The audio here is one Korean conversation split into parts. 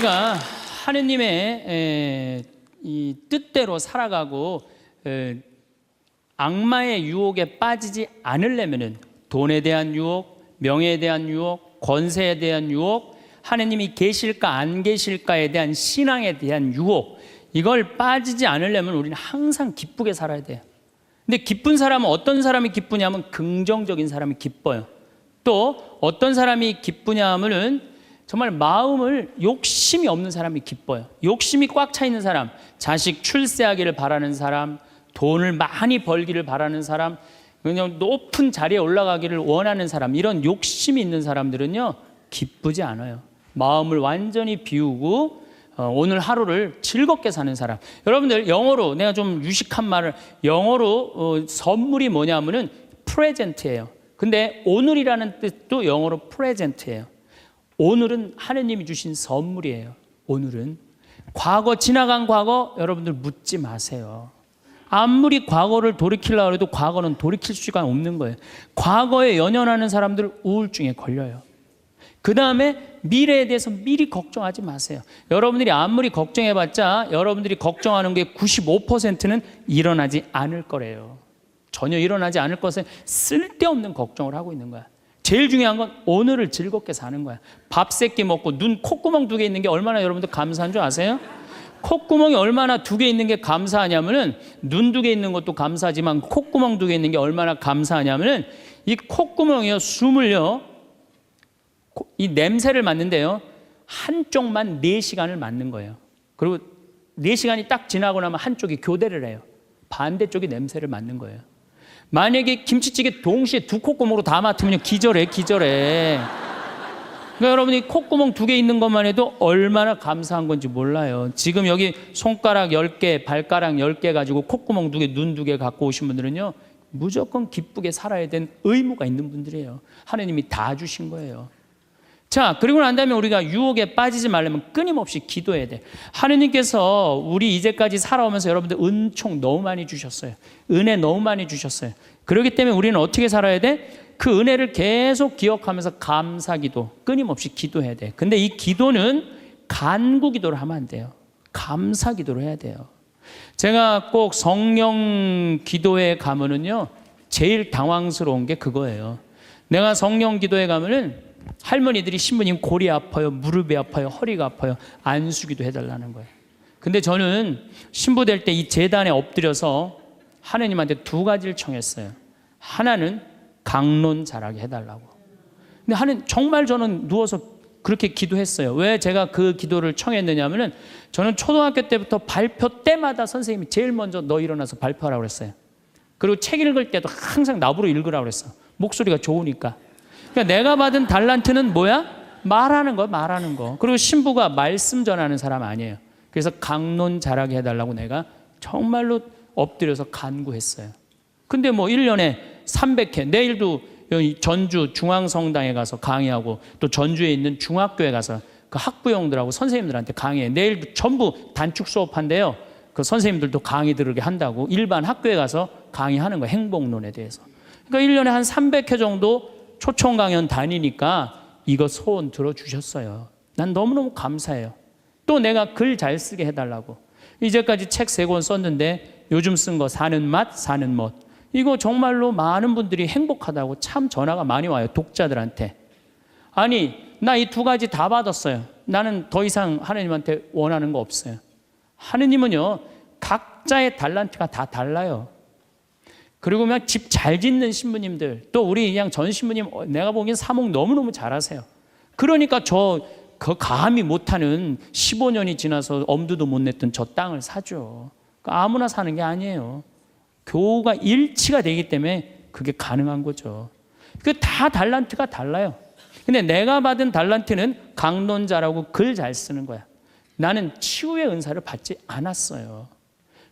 우리가 하느님의 이 뜻대로 살아가고 악마의 유혹에 빠지지 않으려면은 돈에 대한 유혹, 명예에 대한 유혹, 권세에 대한 유혹, 하느님이 계실까 안 계실까에 대한 신앙에 대한 유혹, 이걸 빠지지 않으려면 우리는 항상 기쁘게 살아야 돼요. 근데 기쁜 사람은 어떤 사람이 기쁘냐면 긍정적인 사람이 기뻐요. 또 어떤 사람이 기쁘냐 하면은 정말 마음을 욕심이 없는 사람이 기뻐요. 욕심이 꽉 차 있는 사람, 자식 출세하기를 바라는 사람, 돈을 많이 벌기를 바라는 사람, 그냥 높은 자리에 올라가기를 원하는 사람, 이런 욕심이 있는 사람들은요 기쁘지 않아요. 마음을 완전히 비우고 오늘 하루를 즐겁게 사는 사람. 여러분들 영어로, 내가 좀 유식한 말을, 영어로 선물이 뭐냐면은 프레젠트예요. 근데 오늘이라는 뜻도 영어로 프레젠트예요. 오늘은 하느님이 주신 선물이에요. 오늘은 과거, 지나간 과거 여러분들 묻지 마세요. 아무리 과거를 돌이키려고 해도 과거는 돌이킬 수가 없는 거예요. 과거에 연연하는 사람들 우울증에 걸려요. 그 다음에 미래에 대해서 미리 걱정하지 마세요. 여러분들이 아무리 걱정해봤자 여러분들이 걱정하는 게 95%는 일어나지 않을 거래요. 전혀 일어나지 않을 것에 쓸데없는 걱정을 하고 있는 거야. 제일 중요한 건 오늘을 즐겁게 사는 거야. 밥 3끼 먹고 눈 콧구멍 2개 있는 게 얼마나 여러분들 감사한 줄 아세요? 콧구멍이 얼마나 2개 있는 게 감사하냐면은, 눈 2개 있는 것도 감사하지만 콧구멍 2개 있는 게 얼마나 감사하냐면은, 이 콧구멍이요, 숨을요, 이 냄새를 맡는데요, 한쪽만 4시간을 맡는 거예요. 그리고 4시간이 딱 지나고 나면 한쪽이 교대를 해요. 반대쪽이 냄새를 맡는 거예요. 만약에 김치찌개 동시에 2 콧구멍으로 다 맡으면 기절해. 그러니까 여러분이 콧구멍 2개 있는 것만 해도 얼마나 감사한 건지 몰라요. 지금 여기 손가락 10개, 발가락 10개 가지고 콧구멍 2개, 눈 2개 갖고 오신 분들은요, 무조건 기쁘게 살아야 되는 의무가 있는 분들이에요. 하나님이 다 주신 거예요. 자, 그리고 난 다음에 우리가 유혹에 빠지지 말려면 끊임없이 기도해야 돼. 하느님께서 우리 이제까지 살아오면서 여러분들 은총 너무 많이 주셨어요. 은혜 너무 많이 주셨어요. 그렇기 때문에 우리는 어떻게 살아야 돼? 그 은혜를 계속 기억하면서 감사기도, 끊임없이 기도해야 돼. 근데 이 기도는 간구 기도를 하면 안 돼요. 감사 기도를 해야 돼요. 제가 꼭 성령 기도에 가면은요, 제일 당황스러운 게 그거예요. 내가 성령 기도에 가면은 할머니들이, 신부님 골이 아파요, 무릎이 아파요, 허리가 아파요, 안수기도 해달라는 거예요. 근데 저는 신부 될 때 이 제단에 엎드려서 하느님한테 2가지를 청했어요. 하나는 강론 잘하게 해달라고. 근데 하느님, 정말 저는 누워서 그렇게 기도했어요. 왜 제가 그 기도를 청했느냐면은, 저는 초등학교 때부터 발표 때마다 선생님이 제일 먼저 너 일어나서 발표하라고 그랬어요. 그리고 책 읽을 때도 항상 나보고 읽으라고 그랬어. 목소리가 좋으니까. 그러니까 내가 받은 달란트는 뭐야? 말하는 거. 그리고 신부가 말씀 전하는 사람 아니에요. 그래서 강론 잘하게 해달라고 내가 정말로 엎드려서 간구했어요. 근데 뭐 1년에 300회, 내일도 전주 중앙성당에 가서 강의하고, 또 전주에 있는 중학교에 가서 그 학부형들하고 선생님들한테 강의해. 내일도 전부 단축 수업한대요. 그 선생님들도 강의 들으게 한다고 일반 학교에 가서 강의하는 거예요. 행복론에 대해서. 그러니까 1년에 한 300회 정도 초청 강연 다니니까 이거 소원 들어주셨어요. 난 너무너무 감사해요. 또 내가 글 잘 쓰게 해달라고. 이제까지 책 3권 썼는데 요즘 쓴 거 사는 맛, 사는 멋. 이거 정말로 많은 분들이 행복하다고 참 전화가 많이 와요. 독자들한테. 아니, 나 이 2가지 다 받았어요. 나는 더 이상 하나님한테 원하는 거 없어요. 하느님은요, 각자의 달란트가 다 달라요. 그리고 그냥 집 잘 짓는 신부님들, 또 우리 그냥 전 신부님, 내가 보기엔 사목 너무너무 잘하세요. 그러니까 그 감히 못하는 15년이 지나서 엄두도 못 냈던 저 땅을 사죠. 그러니까 아무나 사는 게 아니에요. 교우가 일치가 되기 때문에 그게 가능한 거죠. 그 다 달란트가 달라요. 근데 내가 받은 달란트는 강론자라고 글 잘 쓰는 거야. 나는 치유의 은사를 받지 않았어요.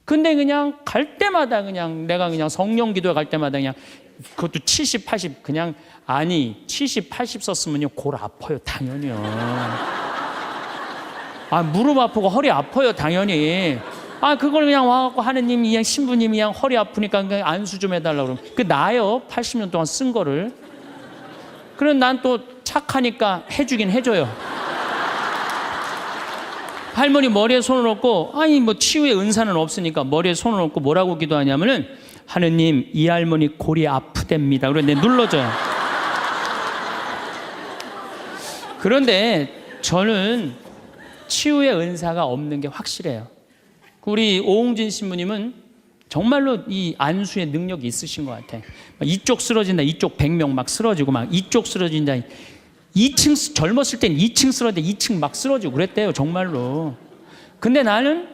근데 그냥 갈 때마다 그냥 내가 그냥 성령 기도에 갈 때마다 그냥 그것도 70, 80 그냥, 아니 70, 80 썼으면요 골 아파요 당연히요. 아, 무릎 아프고 허리 아파요 당연히. 아, 그걸 그냥 와갖고 하느님이 그냥 신부님이 그냥 허리 아프니까 그냥 안수 좀 해달라고 그러면 그 나요. 80년 동안 쓴 거를. 그럼 난 또 착하니까 해주긴 해줘요. 할머니 머리에 손을 얹고, 아니 뭐 치유의 은사는 없으니까 머리에 손을 얹고 뭐라고 기도하냐면은, 하느님 이 할머니 골이 아프답니다. 그런데 눌러줘요. 그런데 저는 치유의 은사가 없는 게 확실해요. 우리 오홍진 신부님은 정말로 이 안수의 능력이 있으신 것 같아. 이쪽 쓰러진다, 이쪽 100명 막 쓰러지고, 막 이쪽 쓰러진다, 2층 젊었을 땐 2층 쓰러졌는데 2층 막 쓰러지고 그랬대요, 정말로. 근데 나는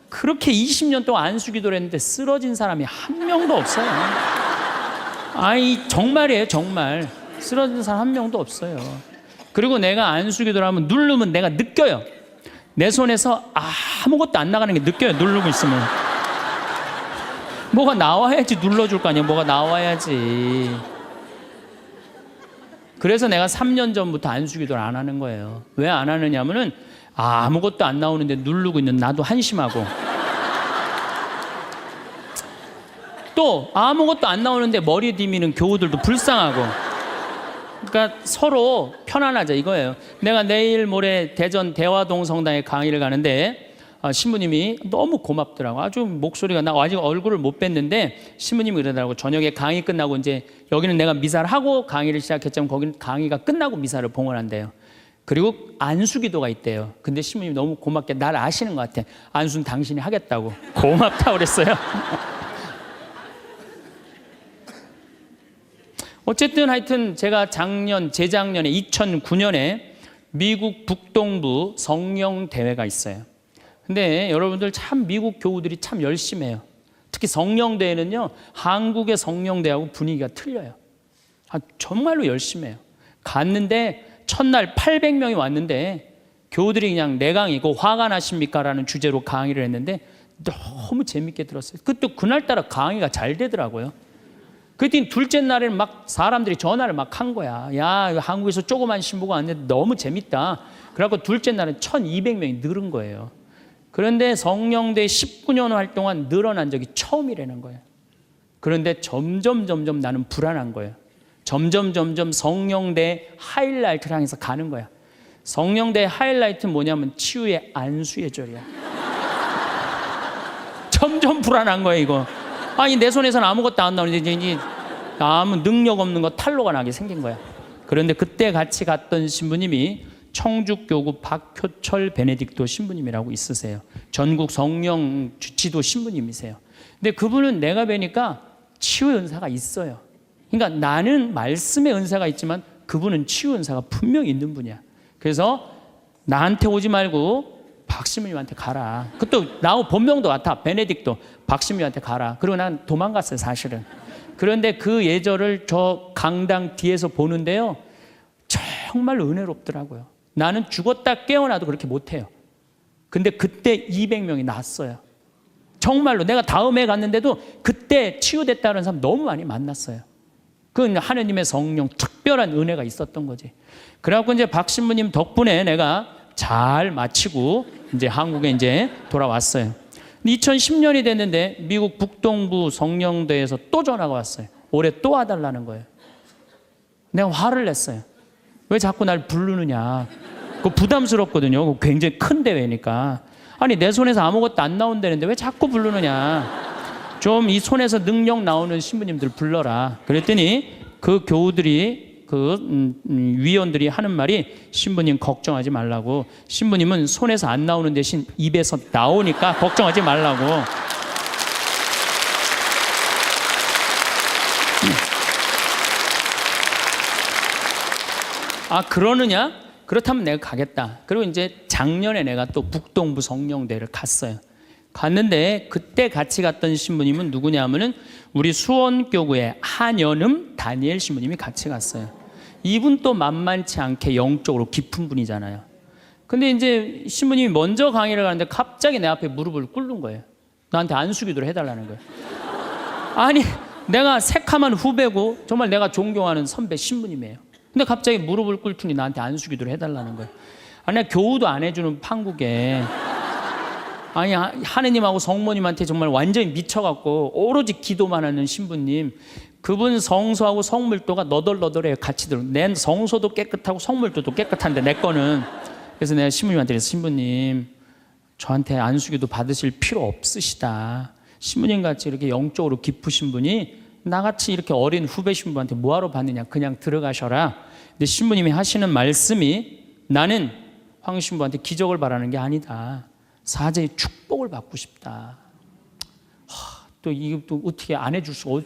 그렇게 20년 동안 안수 기도를 했는데 쓰러진 사람이 한 명도 없어요. 아이 정말이에요, 정말. 쓰러진 사람 한 명도 없어요. 그리고 내가 안수 기도를 하면 누르면 내가 느껴요. 내 손에서 아무것도 안 나가는 게 느껴요, 누르고 있으면. 뭐가 나와야지 눌러줄 거 아니야. 뭐가 나와야지. 그래서 내가 3년 전부터 안수 기도를 안 하는 거예요. 왜 안 하느냐면은 아무것도 안 나오는데 누르고 있는 나도 한심하고, 또 아무것도 안 나오는데 머리 디미는 교우들도 불쌍하고. 그러니까 서로 편안하자 이거예요. 내가 내일 모레 대전 대화동 성당에 강의를 가는데 신부님이 너무 고맙더라고. 아주 목소리가, 나 아직 얼굴을 못 뵀는데 신부님이 그러더라고. 저녁에 강의 끝나고, 이제 여기는 내가 미사를 하고 강의를 시작했지만 거기는 강의가 끝나고 미사를 봉헌한대요. 그리고 안수기도가 있대요. 근데 신부님이 너무 고맙게 날 아시는 것 같아. 안수는 당신이 하겠다고. 고맙다고 그랬어요. 어쨌든 하여튼 제가 재작년에 2009년에 미국 북동부 성령 대회가 있어요. 근데 여러분들 참 미국 교우들이 참 열심히 해요. 특히 성령대회는요, 한국의 성령대회하고 분위기가 틀려요. 정말로 열심히 해요. 갔는데 첫날 800명이 왔는데 교우들이 그냥 내 강의고 화가 나십니까? 라는 주제로 강의를 했는데 너무 재밌게 들었어요. 또 그날따라 강의가 잘 되더라고요. 그랬더니 둘째 날에는 막 사람들이 전화를 막 한 거야. 야, 한국에서 조그만 신부가 왔는데 너무 재밌다. 그래갖고 둘째 날은 1200명이 늘은 거예요. 그런데 성령대 19년 활동한 늘어난 적이 처음이라는 거예요. 그런데 점점 나는 불안한 거예요. 점점 성령대 하이라이트를 향해서 가는 거야. 성령대 하이라이트는 뭐냐면 치유의 안수의 절이야. 점점 불안한 거예요, 이거. 아니, 내 손에서는 아무것도 안 나오는데 이제 아무 능력 없는 거 탈로가 나게 생긴 거야. 그런데 그때 같이 갔던 신부님이 청주교구 박효철 베네딕토 신부님이라고 있으세요. 전국 성령 지도 신부님이세요. 근데 그분은 내가 뵈니까 치유의 은사가 있어요. 그러니까 나는 말씀의 은사가 있지만 그분은 치유 은사가 분명히 있는 분이야. 그래서 나한테 오지 말고 박신부님한테 가라. 그것도 나 본명도 같아. 베네딕토. 박신부님한테 가라. 그리고 난 도망갔어요, 사실은. 그런데 그 예절을 저 강당 뒤에서 보는데요, 정말 은혜롭더라고요. 나는 죽었다 깨어나도 그렇게 못해요. 근데 그때 200명이 났어요. 정말로 내가 다음에 갔는데도 그때 치유됐다는 사람 너무 많이 만났어요. 그건 하느님의 성령 특별한 은혜가 있었던 거지. 그래갖고 이제 박 신부님 덕분에 내가 잘 마치고 이제 한국에 이제 돌아왔어요. 2010년이 됐는데 미국 북동부 성령대에서 또 전화가 왔어요. 올해 또 와달라는 거예요. 내가 화를 냈어요. 왜 자꾸 날 부르느냐. 그거 부담스럽거든요. 그거 굉장히 큰 대회니까. 아니, 내 손에서 아무것도 안 나온다는데 왜 자꾸 부르느냐. 좀 이 손에서 능력 나오는 신부님들 불러라. 그랬더니 그 교우들이 위원들이 하는 말이, 신부님 걱정하지 말라고. 신부님은 손에서 안 나오는 대신 입에서 나오니까 걱정하지 말라고. 아, 그러느냐? 그렇다면 내가 가겠다. 그리고 이제 작년에 내가 또 북동부 성령대를 갔어요. 갔는데 그때 같이 갔던 신부님은 누구냐면은 우리 수원교구의 한연음 다니엘 신부님이 같이 갔어요. 이분 또 만만치 않게 영적으로 깊은 분이잖아요. 근데 이제 신부님이 먼저 강의를 가는데 갑자기 내 앞에 무릎을 꿇는 거예요. 나한테 안수기도를 해달라는 거예요. 아니, 내가 새카만 후배고 정말 내가 존경하는 선배 신부님이에요. 근데 갑자기 무릎을 꿇더니 나한테 안수기도를 해달라는 거예요. 아니, 교우도 안 해주는 판국에, 아니, 하느님하고 성모님한테 정말 완전히 미쳐갖고 오로지 기도만 하는 신부님, 그분 성소하고 성물도가 너덜너덜해요. 같이 들어. 내 성소도 깨끗하고 성물도도 깨끗한데 내 거는. 그래서 내가 신부님한테 그래서, 신부님, 저한테 안수기도 받으실 필요 없으시다. 신부님 같이 이렇게 영적으로 깊으신 분이 나같이 이렇게 어린 후배 신부한테 뭐하러 받느냐, 그냥 들어가셔라. 근데 신부님이 하시는 말씀이 나는 황 신부한테 기적을 바라는 게 아니다. 사제의 축복을 받고 싶다. 또 이거 또 어떻게 안 해줄 수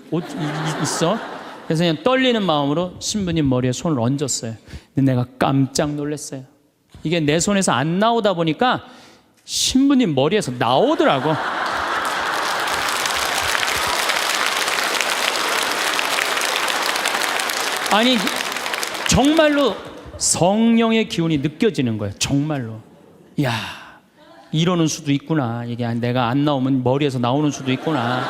있어? 그래서 그냥 떨리는 마음으로 신부님 머리에 손을 얹었어요. 근데 내가 깜짝 놀랐어요. 이게 내 손에서 안 나오다 보니까 신부님 머리에서 나오더라고. 아니 정말로 성령의 기운이 느껴지는 거예요. 정말로. 야, 이러는 수도 있구나. 이게 내가 안 나오면 머리에서 나오는 수도 있구나.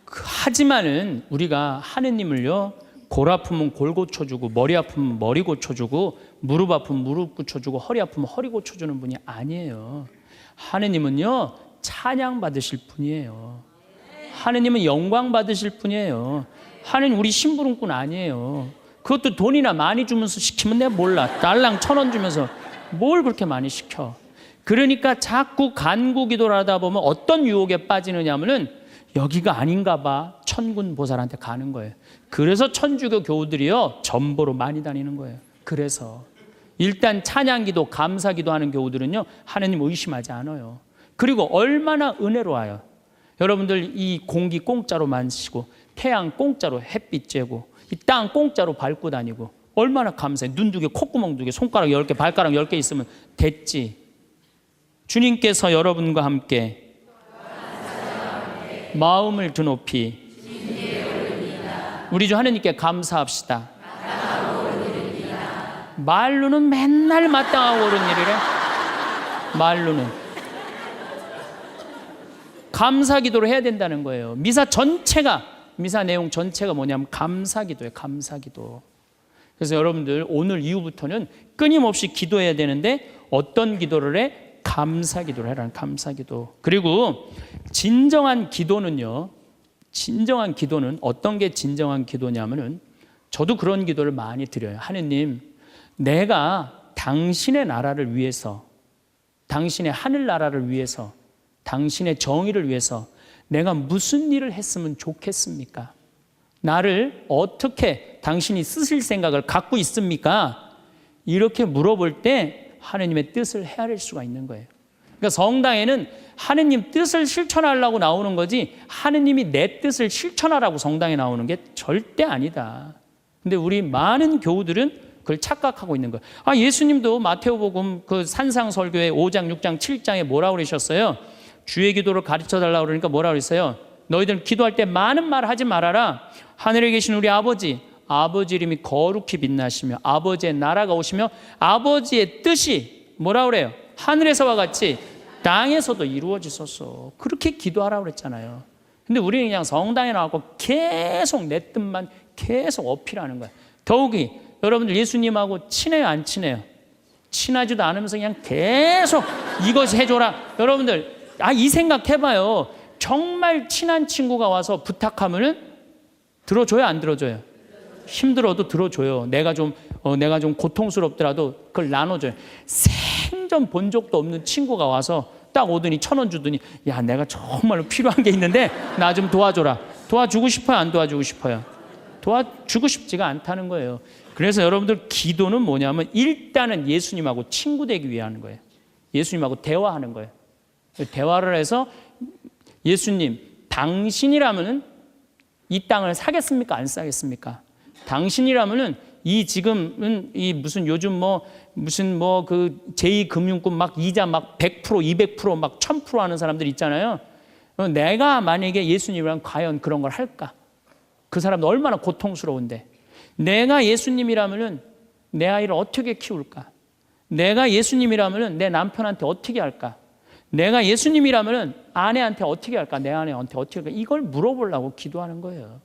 하지만은 우리가 하느님을요, 골 아프면 골 고쳐주고, 머리 아프면 머리 고쳐주고, 무릎 아프면 무릎 고쳐주고, 허리 아프면 허리 고쳐주는 분이 아니에요. 하느님은요, 찬양 받으실 분이에요. 하느님은 영광 받으실 분이에요. 하느님 우리 심부름꾼 아니에요. 그것도 돈이나 많이 주면서 시키면 내가 몰라. 달랑 1,000원 주면서 뭘 그렇게 많이 시켜. 그러니까 자꾸 간구 기도를 하다 보면 어떤 유혹에 빠지느냐 하면은 여기가 아닌가 봐. 천군 보살한테 가는 거예요. 그래서 천주교 교우들이요, 전보로 많이 다니는 거예요. 그래서 일단 찬양기도 감사기도 하는 교우들은요, 하느님 의심하지 않아요. 그리고 얼마나 은혜로워요. 여러분들 이 공기 공짜로 마시고, 태양 공짜로 햇빛 쬐고, 이 땅 공짜로 밟고 다니고, 얼마나 감사해. 눈 2개, 콧구멍 2개, 손가락 10개, 발가락 10개 있으면 됐지. 주님께서 여러분과 함께 마음을 드높이 우리 주 하느님께 감사합시다. 말로는 맨날 마땅하고 옳은 일이래. 말로는 감사기도를 해야 된다는 거예요. 미사 내용 전체가 뭐냐면 감사기도예요. 감사기도. 그래서 여러분들 오늘 이후부터는 끊임없이 기도해야 되는데 어떤 기도를 해? 감사기도를 해라는 감사기도. 그리고 진정한 기도는요, 진정한 기도는 어떤 게 진정한 기도냐면은, 저도 그런 기도를 많이 드려요. 하느님, 내가 당신의 나라를 위해서, 당신의 하늘나라를 위해서, 당신의 정의를 위해서 내가 무슨 일을 했으면 좋겠습니까? 나를 어떻게 당신이 쓰실 생각을 갖고 있습니까? 이렇게 물어볼 때 하느님의 뜻을 헤아릴 수가 있는 거예요. 그러니까 성당에는 하느님 뜻을 실천하려고 나오는 거지, 하느님이 내 뜻을 실천하라고 성당에 나오는 게 절대 아니다. 근데 우리 많은 교우들은 그걸 착각하고 있는 거예요. 예수님도 마태오복음 그 산상설교의 5장, 6장, 7장에 뭐라고 그러셨어요? 주의 기도를 가르쳐 달라고 그러니까 뭐라고 그랬어요? 너희들은 기도할 때 많은 말 하지 말아라. 하늘에 계신 우리 아버지 이름이 거룩히 빛나시며 아버지의 나라가 오시며 아버지의 뜻이 뭐라고 그래요? 하늘에서와 같이 땅에서도 이루어지소서. 그렇게 기도하라고 그랬잖아요. 근데 우리는 그냥 성당에 나와서 계속 내 뜻만 계속 어필하는 거예요. 더욱이 여러분들 예수님하고 친해요, 안 친해요? 친하지도 않으면서 그냥 계속 이것이 해줘라. 여러분들 이 생각 해봐요. 정말 친한 친구가 와서 부탁하면은 들어줘요, 안 들어줘요? 힘들어도 들어줘요. 내가 좀 고통스럽더라도 그걸 나눠줘요. 생전 본 적도 없는 친구가 와서 딱 오더니 1,000원 주더니, 야, 내가 정말로 필요한 게 있는데 나 좀 도와줘라. 도와주고 싶어요, 안 도와주고 싶어요? 도와주고 싶지가 않다는 거예요. 그래서 여러분들 기도는 뭐냐면 일단은 예수님하고 친구 되기 위해 하는 거예요. 예수님하고 대화하는 거예요. 대화를 해서, 예수님, 당신이라면은 이 땅을 사겠습니까? 안 사겠습니까? 당신이라면은 이 지금은 이 무슨 요즘 무슨 그 제2금융권 막 이자 막 100%, 200%, 막 1000% 하는 사람들 있잖아요. 내가 만약에 예수님이라면 과연 그런 걸 할까? 그 사람도 얼마나 고통스러운데. 내가 예수님이라면은 내 아이를 어떻게 키울까? 내가 예수님이라면은 내 남편한테 어떻게 할까? 내가 예수님이라면은 아내한테 어떻게 할까? 내 아내한테 어떻게 할까? 이걸 물어보려고 기도하는 거예요.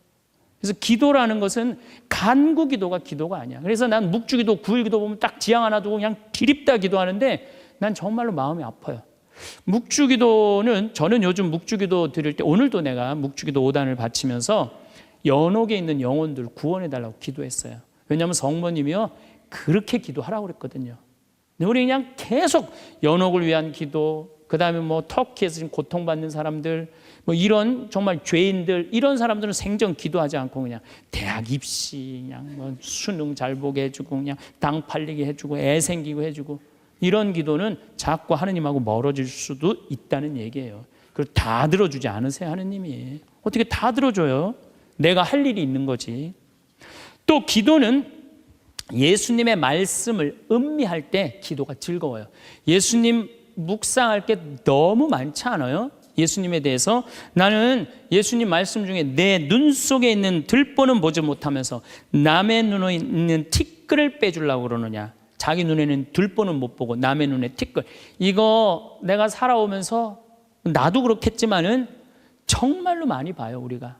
그래서 기도라는 것은 간구 기도가 기도가 아니야. 그래서 난 묵주기도, 구일기도 보면 딱 지향 하나 두고 그냥 기립다 기도하는데 난 정말로 마음이 아파요. 묵주기도는, 저는 요즘 묵주기도 드릴 때, 오늘도 내가 묵주기도 5단을 바치면서 연옥에 있는 영혼들 구원해달라고 기도했어요. 왜냐하면 성모님이요, 그렇게 기도하라고 그랬거든요. 우리 그냥 계속 연옥을 위한 기도, 그 다음에 뭐 터키에서 지금 고통받는 사람들, 뭐 이런 정말 죄인들, 이런 사람들은 생전 기도하지 않고 그냥 대학 입시, 그냥 뭐 수능 잘 보게 해주고, 그냥 당 팔리게 해주고, 애 생기고 해주고, 이런 기도는 자꾸 하느님하고 멀어질 수도 있다는 얘기예요. 그걸 다 들어주지 않으세요, 하느님이. 어떻게 다 들어줘요? 내가 할 일이 있는 거지. 또 기도는 예수님의 말씀을 음미할 때 기도가 즐거워요. 예수님 묵상할 게 너무 많지 않아요? 예수님에 대해서 나는 예수님 말씀 중에 내 눈 속에 있는 들보는 보지 못하면서 남의 눈에 있는 티끌을 빼주려고 그러느냐. 자기 눈에는 들보는 못 보고 남의 눈에 티끌. 이거 내가 살아오면서 나도 그렇겠지만은 정말로 많이 봐요, 우리가.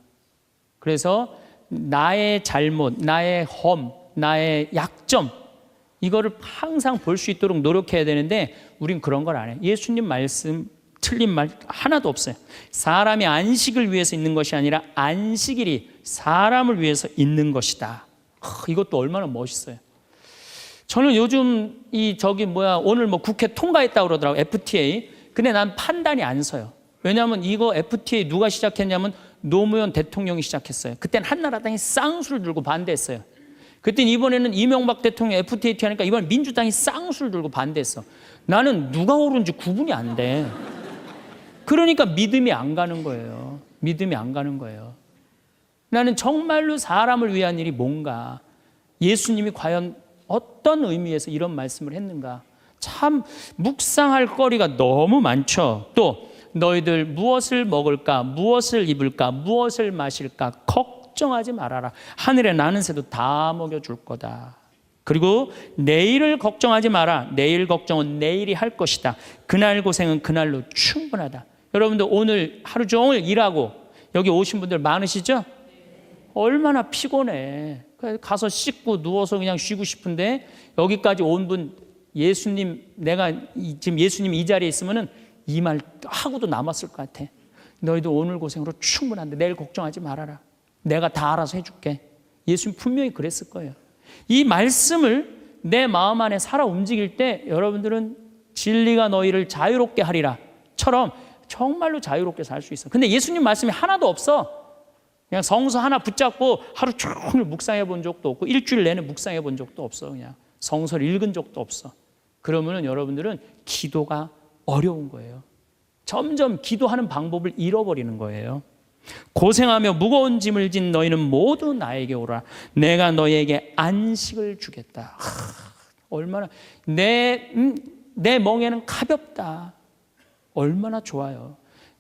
그래서 나의 잘못, 나의 험, 나의 약점, 이거를 항상 볼 수 있도록 노력해야 되는데 우린 그런 걸 안 해요. 예수님 말씀 틀린 말 하나도 없어요. 사람이 안식을 위해서 있는 것이 아니라 안식일이 사람을 위해서 있는 것이다. 이것도 얼마나 멋있어요. 저는 요즘 오늘 뭐 국회 통과했다고 그러더라고요. FTA. 근데 난 판단이 안 서요. 왜냐하면 이거 FTA 누가 시작했냐면 노무현 대통령이 시작했어요. 그때는 한나라당이 쌍수를 들고 반대했어요. 그때는 이번에는 이명박 대통령 FTA 하니까 이번에 민주당이 쌍수를 들고 반대했어. 나는 누가 옳은지 구분이 안 돼. 그러니까 믿음이 안 가는 거예요. 믿음이 안 가는 거예요. 나는 정말로 사람을 위한 일이 뭔가, 예수님이 과연 어떤 의미에서 이런 말씀을 했는가, 참 묵상할 거리가 너무 많죠. 또 너희들 무엇을 먹을까, 무엇을 입을까, 무엇을 마실까 걱정하지 말아라. 하늘에 나는 새도 다 먹여줄 거다. 그리고 내일을 걱정하지 마라. 내일 걱정은 내일이 할 것이다. 그날 고생은 그날로 충분하다. 여러분들 오늘 하루 종일 일하고 여기 오신 분들 많으시죠? 얼마나 피곤해. 가서 씻고 누워서 그냥 쉬고 싶은데 여기까지 온 분, 예수님, 내가 지금 예수님 이 자리에 있으면은 이 말 하고도 남았을 것 같아. 너희도 오늘 고생으로 충분한데 내일 걱정하지 말아라. 내가 다 알아서 해줄게. 예수님 분명히 그랬을 거예요. 이 말씀을 내 마음 안에 살아 움직일 때 여러분들은 진리가 너희를 자유롭게 하리라 처럼 정말로 자유롭게 살 수 있어. 근데 예수님 말씀이 하나도 없어. 그냥 성서 하나 붙잡고 하루 종일 묵상해 본 적도 없고 일주일 내내 묵상해 본 적도 없어. 그냥 성서를 읽은 적도 없어. 그러면은 여러분들은 기도가 어려운 거예요. 점점 기도하는 방법을 잃어버리는 거예요. 고생하며 무거운 짐을 진 너희는 모두 나에게 오라. 내가 너희에게 안식을 주겠다. 얼마나 내 멍에는 가볍다. 얼마나 좋아요.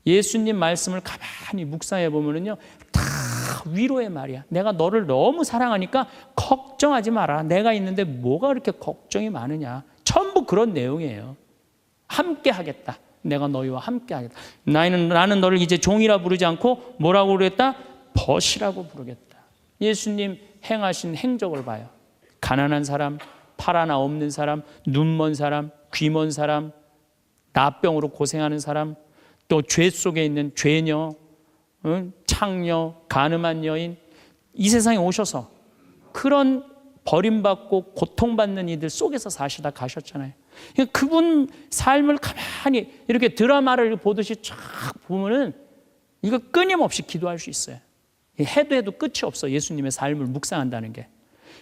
예수님 말씀을 가만히 묵상해 보면은요, 다 위로의 말이야. 내가 너를 너무 사랑하니까 걱정하지 마라. 내가 있는데 뭐가 그렇게 걱정이 많으냐. 전부 그런 내용이에요. 함께 하겠다. 내가 너희와 함께 하겠다. 나는 너를 이제 종이라 부르지 않고 뭐라고 부르겠다? 벗이라고 부르겠다. 예수님 행하신 행적을 봐요. 가난한 사람, 팔 하나 없는 사람, 눈 먼 사람, 귀 먼 사람, 나병으로 고생하는 사람, 또 죄 속에 있는 죄녀, 창녀, 가늠한 여인, 이 세상에 오셔서 그런 버림받고 고통받는 이들 속에서 사시다 가셨잖아요. 그분 삶을 가만히 이렇게 드라마를 보듯이 쫙 보면은 이거 끊임없이 기도할 수 있어요. 해도 끝이 없어. 예수님의 삶을 묵상한다는 게.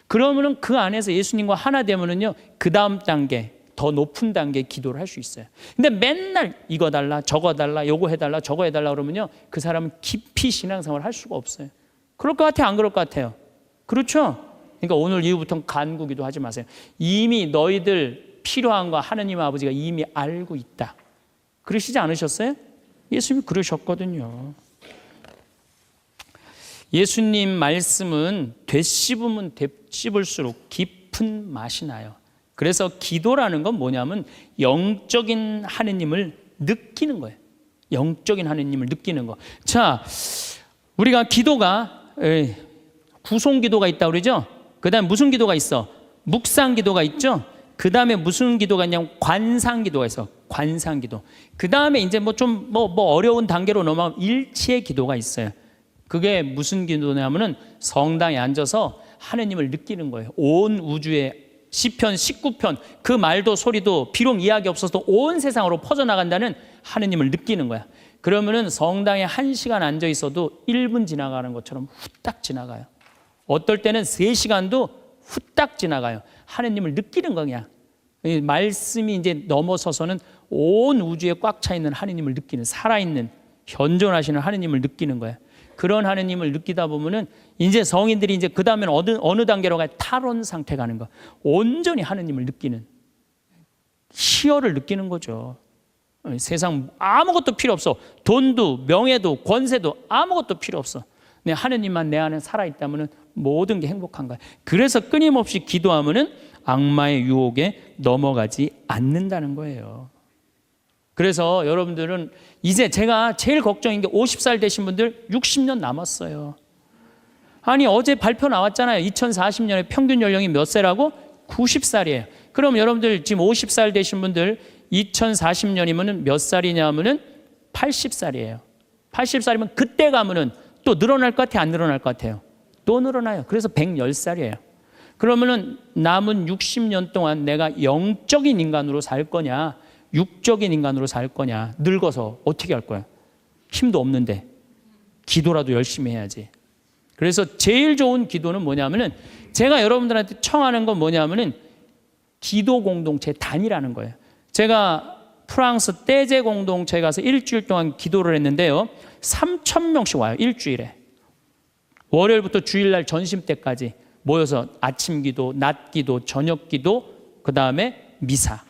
그러면은 그 안에서 예수님과 하나 되면은요, 그 다음 단계, 더 높은 단계의 기도를 할 수 있어요. 근데 맨날 이거 달라, 저거 달라, 요거 해달라, 저거 해달라 그러면요, 그 사람은 깊이 신앙생활을 할 수가 없어요. 그럴 것 같아요? 안 그럴 것 같아요? 그렇죠? 그러니까 오늘 이후부터는 간구기도 하지 마세요. 이미 너희들 필요한 거 하느님 아버지가 이미 알고 있다. 그러시지 않으셨어요? 예수님이 그러셨거든요. 예수님 말씀은 되씹으면 되씹을수록 깊은 맛이 나요. 그래서 기도라는 건 뭐냐면 영적인 하느님을 느끼는 거예요. 영적인 하느님을 느끼는 거. 자, 우리가 기도가 구송 기도가 있다고 그러죠? 그 다음에 무슨 기도가 있어? 묵상 기도가 있죠? 그 다음에 무슨 기도가 있냐면 관상 기도가 있어. 관상 기도. 그 다음에 이제 어려운 단계로 넘어가면 일치의 기도가 있어요. 그게 무슨 기도냐면은 성당에 앉아서 하느님을 느끼는 거예요. 온 우주에 시편 19편 그 말도 소리도 비록 이야기 없어도 온 세상으로 퍼져나간다는 하느님을 느끼는 거야. 그러면은 성당에 1시간 앉아 있어도 1분 지나가는 것처럼 후딱 지나가요. 어떨 때는 3시간도 후딱 지나가요. 하느님을 느끼는 거냐. 이 말씀이 이제 넘어서서는 온 우주에 꽉 차 있는 하느님을 느끼는, 살아있는 현존하시는 하느님을 느끼는 거야. 그런 하느님을 느끼다 보면은 이제 성인들이 이제 그 다음엔 어느 단계로 가요? 탈원 상태 가는 거. 온전히 하느님을 느끼는, 희열을 느끼는 거죠. 세상 아무것도 필요 없어. 돈도 명예도 권세도 아무것도 필요 없어. 내 하느님만 내 안에 살아있다면 모든 게 행복한 거야. 그래서 끊임없이 기도하면은 악마의 유혹에 넘어가지 않는다는 거예요. 그래서 여러분들은 이제 제가 제일 걱정인 게 50살 되신 분들 60년 남았어요. 아니 어제 발표 나왔잖아요. 2040년에 평균 연령이 몇 세라고? 90살이에요. 그럼 여러분들 지금 50살 되신 분들 2040년이면 몇 살이냐 하면은 80살이에요. 80살이면 그때 가면은 또 늘어날 것 같아요? 안 늘어날 것 같아요? 또 늘어나요. 그래서 110살이에요. 그러면은 남은 60년 동안 내가 영적인 인간으로 살 거냐, 육적인 인간으로 살 거냐, 늙어서 어떻게 할 거야? 힘도 없는데 기도라도 열심히 해야지. 그래서 제일 좋은 기도는 뭐냐면은 제가 여러분들한테 청하는 건 뭐냐면은 기도 공동체 단위라는 거예요. 제가 프랑스 떼제 공동체에 가서 일주일 동안 기도를 했는데요. 3,000명씩 와요. 일주일에. 월요일부터 주일날 전심 때까지 모여서 아침 기도, 낮 기도, 저녁 기도, 그 다음에 미사.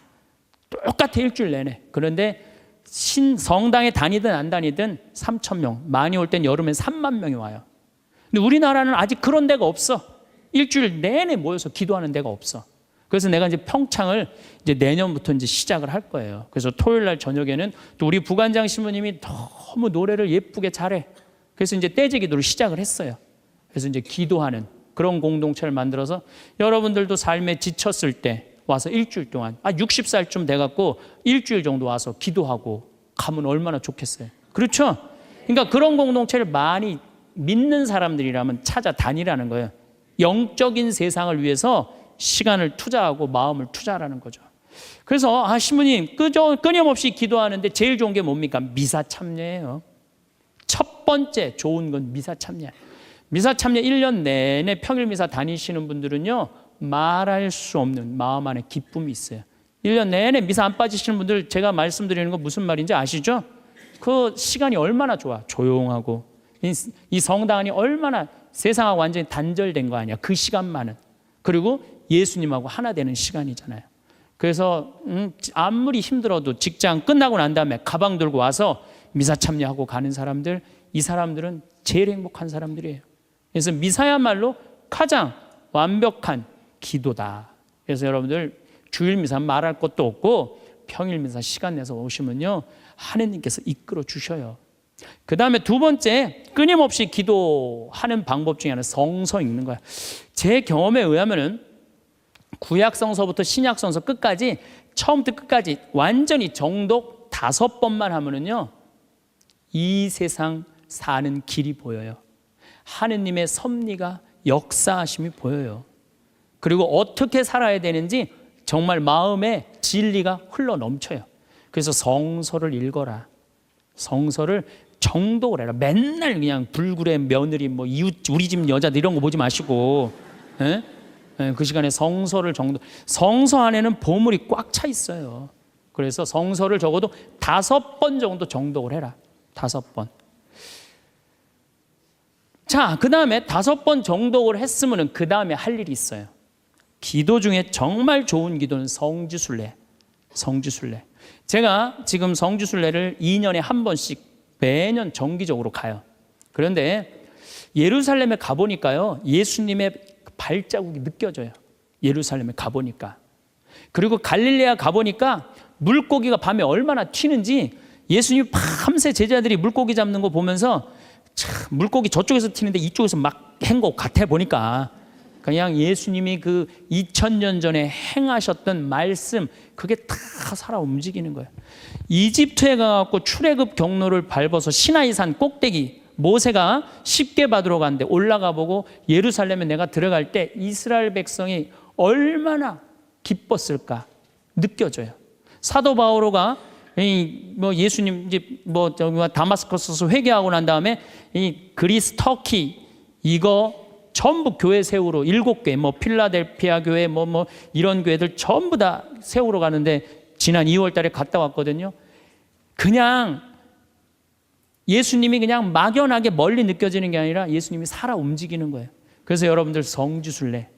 똑같아 일주일 내내. 그런데 성당에 다니든 안 다니든 3,000명. 많이 올 땐 여름엔 3만 명이 와요. 근데 우리나라는 아직 그런 데가 없어. 일주일 내내 모여서 기도하는 데가 없어. 그래서 내가 이제 평창을 이제 내년부터 이제 시작을 할 거예요. 그래서 토요일 날 저녁에는 또 우리 부관장 신부님이 너무 노래를 예쁘게 잘해. 그래서 이제 떼제 기도를 시작을 했어요. 그래서 이제 기도하는 그런 공동체를 만들어서 여러분들도 삶에 지쳤을 때 와서 일주일 동안 60살쯤 돼갖고 일주일 정도 와서 기도하고 가면 얼마나 좋겠어요. 그렇죠? 그러니까 그런 공동체를 많이 믿는 사람들이라면 찾아다니라는 거예요. 영적인 세상을 위해서 시간을 투자하고 마음을 투자하라는 거죠. 그래서 신부님 끊임없이 기도하는데 제일 좋은 게 뭡니까? 미사 참여예요. 첫 번째 좋은 건 미사 참여. 미사 참여 1년 내내 평일 미사 다니시는 분들은요 말할 수 없는 마음 안에 기쁨이 있어요. 1년 내내 미사 안 빠지시는 분들 제가 말씀드리는 거 무슨 말인지 아시죠? 그 시간이 얼마나 좋아. 조용하고 이 성당 안이 얼마나 세상하고 완전히 단절된 거 아니야. 그 시간만은. 그리고 예수님하고 하나 되는 시간이잖아요. 그래서 아무리 힘들어도 직장 끝나고 난 다음에 가방 들고 와서 미사 참여하고 가는 사람들, 이 사람들은 제일 행복한 사람들이에요. 그래서 미사야말로 가장 완벽한 기도다. 그래서 여러분들 주일 미사 말할 것도 없고 평일 미사 시간 내서 오시면요 하느님께서 이끌어 주셔요. 그 다음에 두 번째 끊임없이 기도하는 방법 중에 하나는 성서 읽는 거야. 제 경험에 의하면은 구약 성서부터 신약 성서 끝까지 처음부터 끝까지 완전히 정독 5번만 하면은요 이 세상 사는 길이 보여요. 하느님의 섭리가 역사하심이 보여요. 그리고 어떻게 살아야 되는지 정말 마음에 진리가 흘러 넘쳐요. 그래서 성서를 읽어라. 성서를 정독을 해라. 맨날 그냥 불굴의 며느리 뭐 이웃 우리 집 여자들 이런 거 보지 마시고 그 시간에 성서를 성서 안에는 보물이 꽉 차 있어요. 그래서 성서를 적어도 5번 정도 정독을 해라. 5번. 자, 그 다음에 5번 정독을 했으면 그 다음에 할 일이 있어요. 기도 중에 정말 좋은 기도는 성지순례. 성지순례. 제가 지금 성지순례를 2년에 한 번씩 매년 정기적으로 가요. 그런데 예루살렘에 가보니까요 예수님의 발자국이 느껴져요. 예루살렘에 가보니까. 그리고 갈릴레아 가보니까 물고기가 밤에 얼마나 튀는지 예수님이 밤새 제자들이 물고기 잡는 거 보면서 참 물고기 저쪽에서 튀는데 이쪽에서 막 한 거 같아 보니까 그냥 예수님이 그 2000년 전에 행하셨던 말씀 그게 다 살아 움직이는 거예요. 이집트에 가서 출애굽 경로를 밟아서 시나이산 꼭대기 모세가 십계 받으러 갔는데 올라가 보고 예루살렘에 내가 들어갈 때 이스라엘 백성이 얼마나 기뻤을까 느껴져요. 사도 바오로가 예수님 이제 다마스커스에서 회개하고 난 다음에 이 그리스, 터키 이거 전부 교회 세우러 7개, 필라델피아 교회, 이런 교회들 전부 다 세우러 가는데 지난 2월 달에 갔다 왔거든요. 그냥 예수님이 그냥 막연하게 멀리 느껴지는 게 아니라 예수님이 살아 움직이는 거예요. 그래서 여러분들 성지순례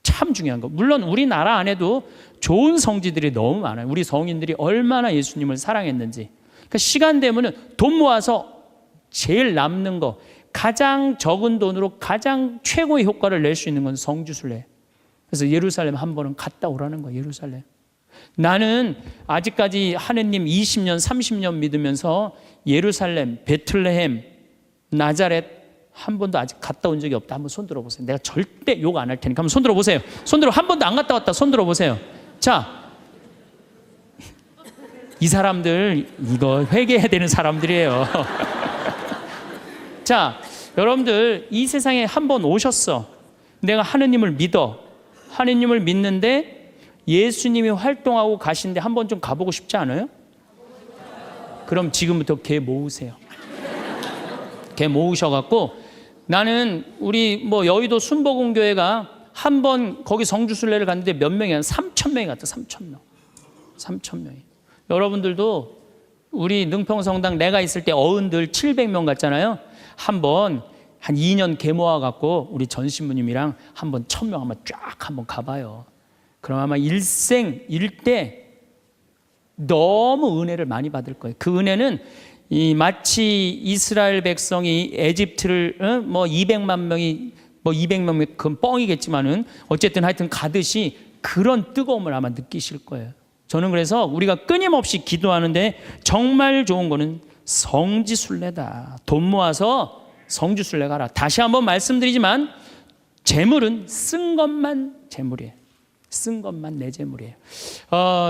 참 중요한 거. 물론 우리나라 안에도 좋은 성지들이 너무 많아요. 우리 성인들이 얼마나 예수님을 사랑했는지. 그러니까 시간 되면은 돈 모아서 제일 남는 거, 가장 적은 돈으로 가장 최고의 효과를 낼 수 있는 건 성지순례. 그래서 예루살렘 한 번은 갔다 오라는 거예요. 예루살렘. 나는 아직까지 하느님 20년, 30년 믿으면서 예루살렘, 베틀레헴, 나자렛 한 번도 아직 갔다 온 적이 없다. 한번 손 들어보세요. 내가 절대 욕 안 할 테니까 한번 손 들어보세요. 손 들어. 한 번도 안 갔다 왔다. 손 들어보세요. 자, 이 사람들 이거 회개해야 되는 사람들이에요. 자, 여러분들 이 세상에 한 번 오셨어. 내가 하느님을 믿어. 하느님을 믿는데 예수님이 활동하고 가시는데 한 번 좀 가보고 싶지 않아요? 그럼 지금부터 개 모으세요. 개 모으셔갖고 나는 우리 여의도 순복음교회가 한 번 거기 성주순례를 갔는데 몇 명이 한 3,000명이 갔다. 3,000명이. 여러분들도 우리 능평성당 내가 있을 때 어른들 700명 갔잖아요. 한번 한 2년 개 모아갖고 우리 전신부님이랑 한번 1,000명 한번 쫙 한번 가봐요. 그럼 아마 일생 일대 너무 은혜를 많이 받을 거예요. 그 은혜는 마치 이스라엘 백성이 에집트를 200만 명이 200명 그건 뻥이겠지만은 어쨌든 하여튼 가듯이 그런 뜨거움을 아마 느끼실 거예요. 저는 그래서 우리가 끊임없이 기도하는데 정말 좋은 거는 성지순례다. 돈 모아서 성지순례 가라. 다시 한번 말씀드리지만 재물은 쓴 것만 재물이에요. 쓴 것만 내 재물이에요.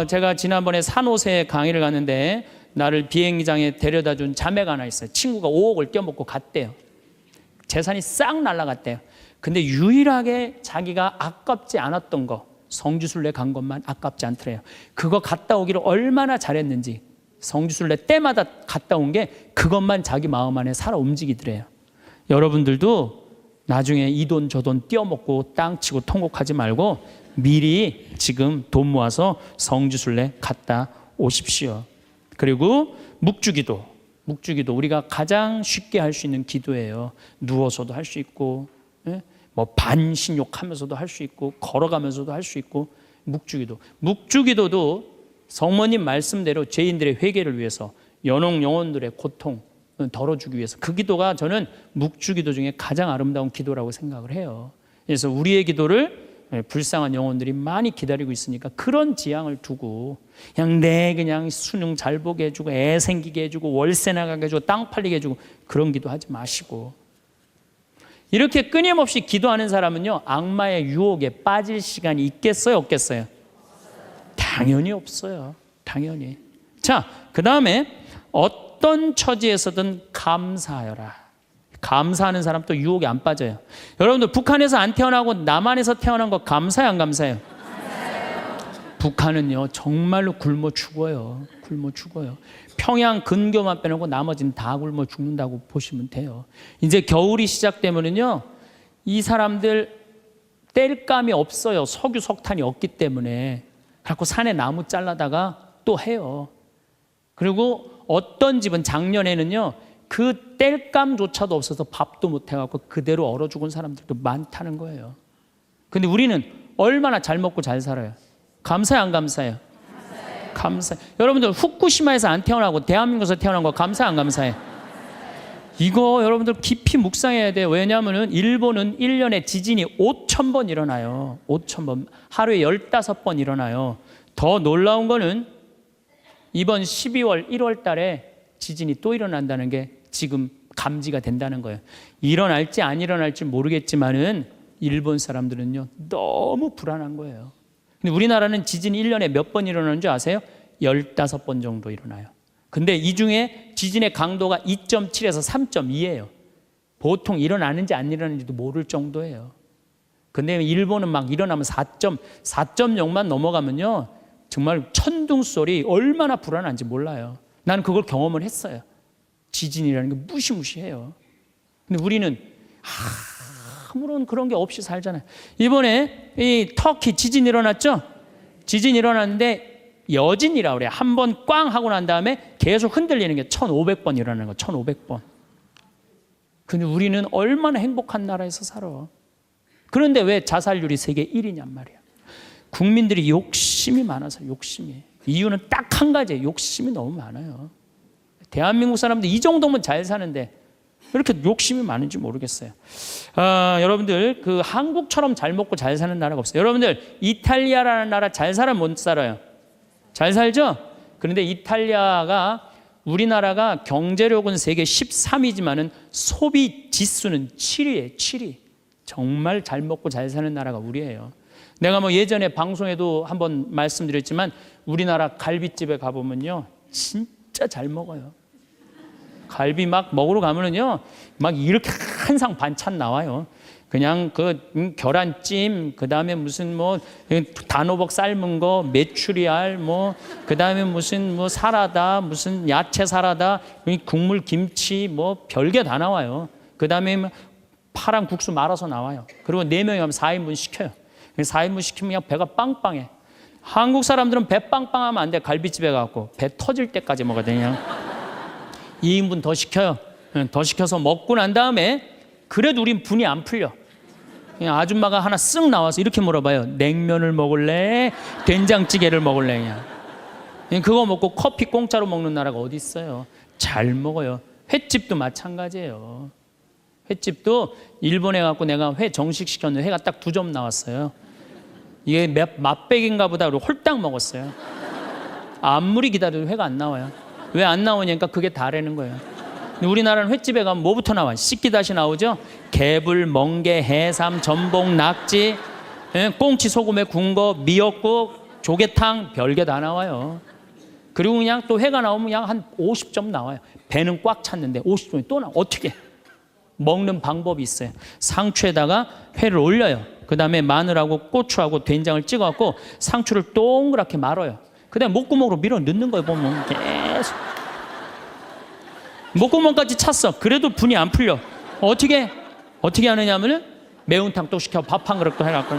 제가 지난번에 산호세 강의를 갔는데 나를 비행장에 데려다 준 자매가 하나 있어요. 친구가 5억을 떼어먹고 갔대요. 재산이 싹 날아갔대요. 근데 유일하게 자기가 아깝지 않았던 거, 성지순례 간 것만 아깝지 않더래요. 그거 갔다 오기를 얼마나 잘했는지, 성지순례 때마다 갔다 온 게 그것만 자기 마음 안에 살아 움직이더래요. 여러분들도 나중에 이 돈 저 돈 떼어먹고 땅 치고 통곡하지 말고 미리 지금 돈 모아서 성지순례 갔다 오십시오. 그리고 묵주기도 우리가 가장 쉽게 할 수 있는 기도예요. 누워서도 할 수 있고 반신욕하면서도 할 수 있고 걸어가면서도 할 수 있고 묵주기도도 성모님 말씀대로 죄인들의 회개를 위해서 영혼들의 고통 덜어주기 위해서 그 기도가 저는 묵주기도 중에 가장 아름다운 기도라고 생각을 해요. 그래서 우리의 기도를 불쌍한 영혼들이 많이 기다리고 있으니까 그런 지향을 두고 그냥 수능 잘 보게 해주고 애 생기게 해주고 월세 나가게 해주고 땅 팔리게 해주고 그런 기도하지 마시고 이렇게 끊임없이 기도하는 사람은요 악마의 유혹에 빠질 시간이 있겠어요 없겠어요? 당연히 없어요. 당연히. 자, 그 다음에 어떤 처지에서든 감사하여라. 감사하는 사람 또 유혹에 안 빠져요. 여러분들 북한에서 안 태어나고 남한에서 태어난 거 감사해요 안 감사해요? 북한은요 정말로 굶어 죽어요. 평양 근교만 빼놓고 나머지는 다 굶어 죽는다고 보시면 돼요. 이제 겨울이 시작되면은요 이 사람들 땔감이 없어요. 석유 석탄이 없기 때문에. 그래서 산에 나무 잘라다가 또 해요. 그리고 어떤 집은 작년에는요 그 땔감조차도 없어서 밥도 못 해갖고 그대로 얼어 죽은 사람들도 많다는 거예요. 근데 우리는 얼마나 잘 먹고 잘 살아요. 감사해요 안 감사해요? 감사해요. 여러분들 후쿠시마에서 안 태어나고 대한민국에서 태어난 거 감사해 안 감사해? 이거 여러분들 깊이 묵상해야 돼요. 왜냐하면 일본은 1년에 지진이 5,000번 일어나요. 5,000번. 하루에 15번 일어나요. 더 놀라운 거는 이번 12월 1월 달에 지진이 또 일어난다는 게 지금 감지가 된다는 거예요. 일어날지 안 일어날지 모르겠지만은 일본 사람들은요 너무 불안한 거예요. 근데 우리나라는 지진이 1년에 몇 번 일어나는 줄 아세요? 15번 정도 일어나요. 근데 이 중에 지진의 강도가 2.7에서 3.2예요. 보통 일어나는지 안 일어나는지도 모를 정도예요. 근데 일본은 막 일어나면 4.0만 넘어가면요, 정말 천둥 소리 얼마나 불안한지 몰라요. 나는 그걸 경험을 했어요. 지진이라는 게 무시무시해요. 근데 우리는 아무런 그런 게 없이 살잖아요. 이번에 이 터키 지진 일어났죠? 지진 일어났는데 여진이라고 그래요. 한 번 꽝 하고 난 다음에 계속 흔들리는 게 1500번 일어나는 거, 1500번. 근데 우리는 얼마나 행복한 나라에서 살아. 그런데 왜 자살률이 세계 1위냔 말이야. 국민들이 욕심이 많아서 욕심이. 이유는 딱 한 가지예요. 욕심이 너무 많아요. 대한민국 사람들 이 정도면 잘 사는데 왜 이렇게 욕심이 많은지 모르겠어요. 여러분들 그 한국처럼 잘 먹고 잘 사는 나라가 없어요. 여러분들 이탈리아라는 나라 잘 살아 못 살아요? 잘 살죠? 그런데 이탈리아가 우리나라가 경제력은 세계 13위지만은 소비 지수는 7위예요. 7위. 정말 잘 먹고 잘 사는 나라가 우리예요. 내가 뭐 예전에 방송에도 한번 말씀드렸지만 우리나라 갈비집에 가보면요, 진짜 잘 먹어요. 갈비 막 먹으러 가면은요, 막 이렇게 한 상 반찬 나와요. 그냥 그 계란찜, 그 다음에 무슨 뭐 단호박 삶은 거, 메추리알, 뭐 그 다음에 무슨 뭐 사라다, 무슨 야채 사라다, 국물 김치, 뭐 별게 다 나와요. 그 다음에 파란 국수 말아서 나와요. 그리고 4명이 하면 4인분 시켜요. 4인분 시키면 그냥 배가 빵빵해. 한국 사람들은 배 빵빵하면 안 돼. 갈비집에 가고 배 터질 때까지 먹거든요. 2인분 더 시켜요. 더 시켜서 먹고 난 다음에 그래도 우린 분이 안 풀려. 그냥 아줌마가 하나 쓱 나와서 이렇게 물어봐요. 냉면을 먹을래? 된장찌개를 먹을래? 그냥 그거 먹고 커피 공짜로 먹는 나라가 어디 있어요? 잘 먹어요. 횟집도 마찬가지예요. 횟집도 일본에 갖고 내가 회 정식 시켰는데 회가 딱 2점 나왔어요. 이게 맛백인가 보다 그러고 홀딱 먹었어요. 아무리 기다려도 회가 안 나와요. 왜 안 나오냐니까 그게 다라는 거예요. 우리나라는 횟집에 가면 뭐부터 나와요? 씻기다시 나오죠? 개불, 멍게, 해삼, 전복, 낙지, 꽁치 소금에 구운 거, 미역국, 조개탕, 별게 다 나와요. 그리고 그냥 또 회가 나오면 그냥 한 50점 나와요. 배는 꽉 찼는데 50점이 또 나와. 어떻게? 먹는 방법이 있어요. 상추에다가 회를 올려요. 그 다음에 마늘하고 고추하고 된장을 찍어갖고 상추를 동그랗게 말아요. 그 다음에 목구멍으로 밀어 넣는 거예요. 보면 계속 목구멍까지 찼어. 그래도 분이 안 풀려. 어떻게 하느냐면은 매운탕 또 시켜 밥 한 그릇 또 해갖고.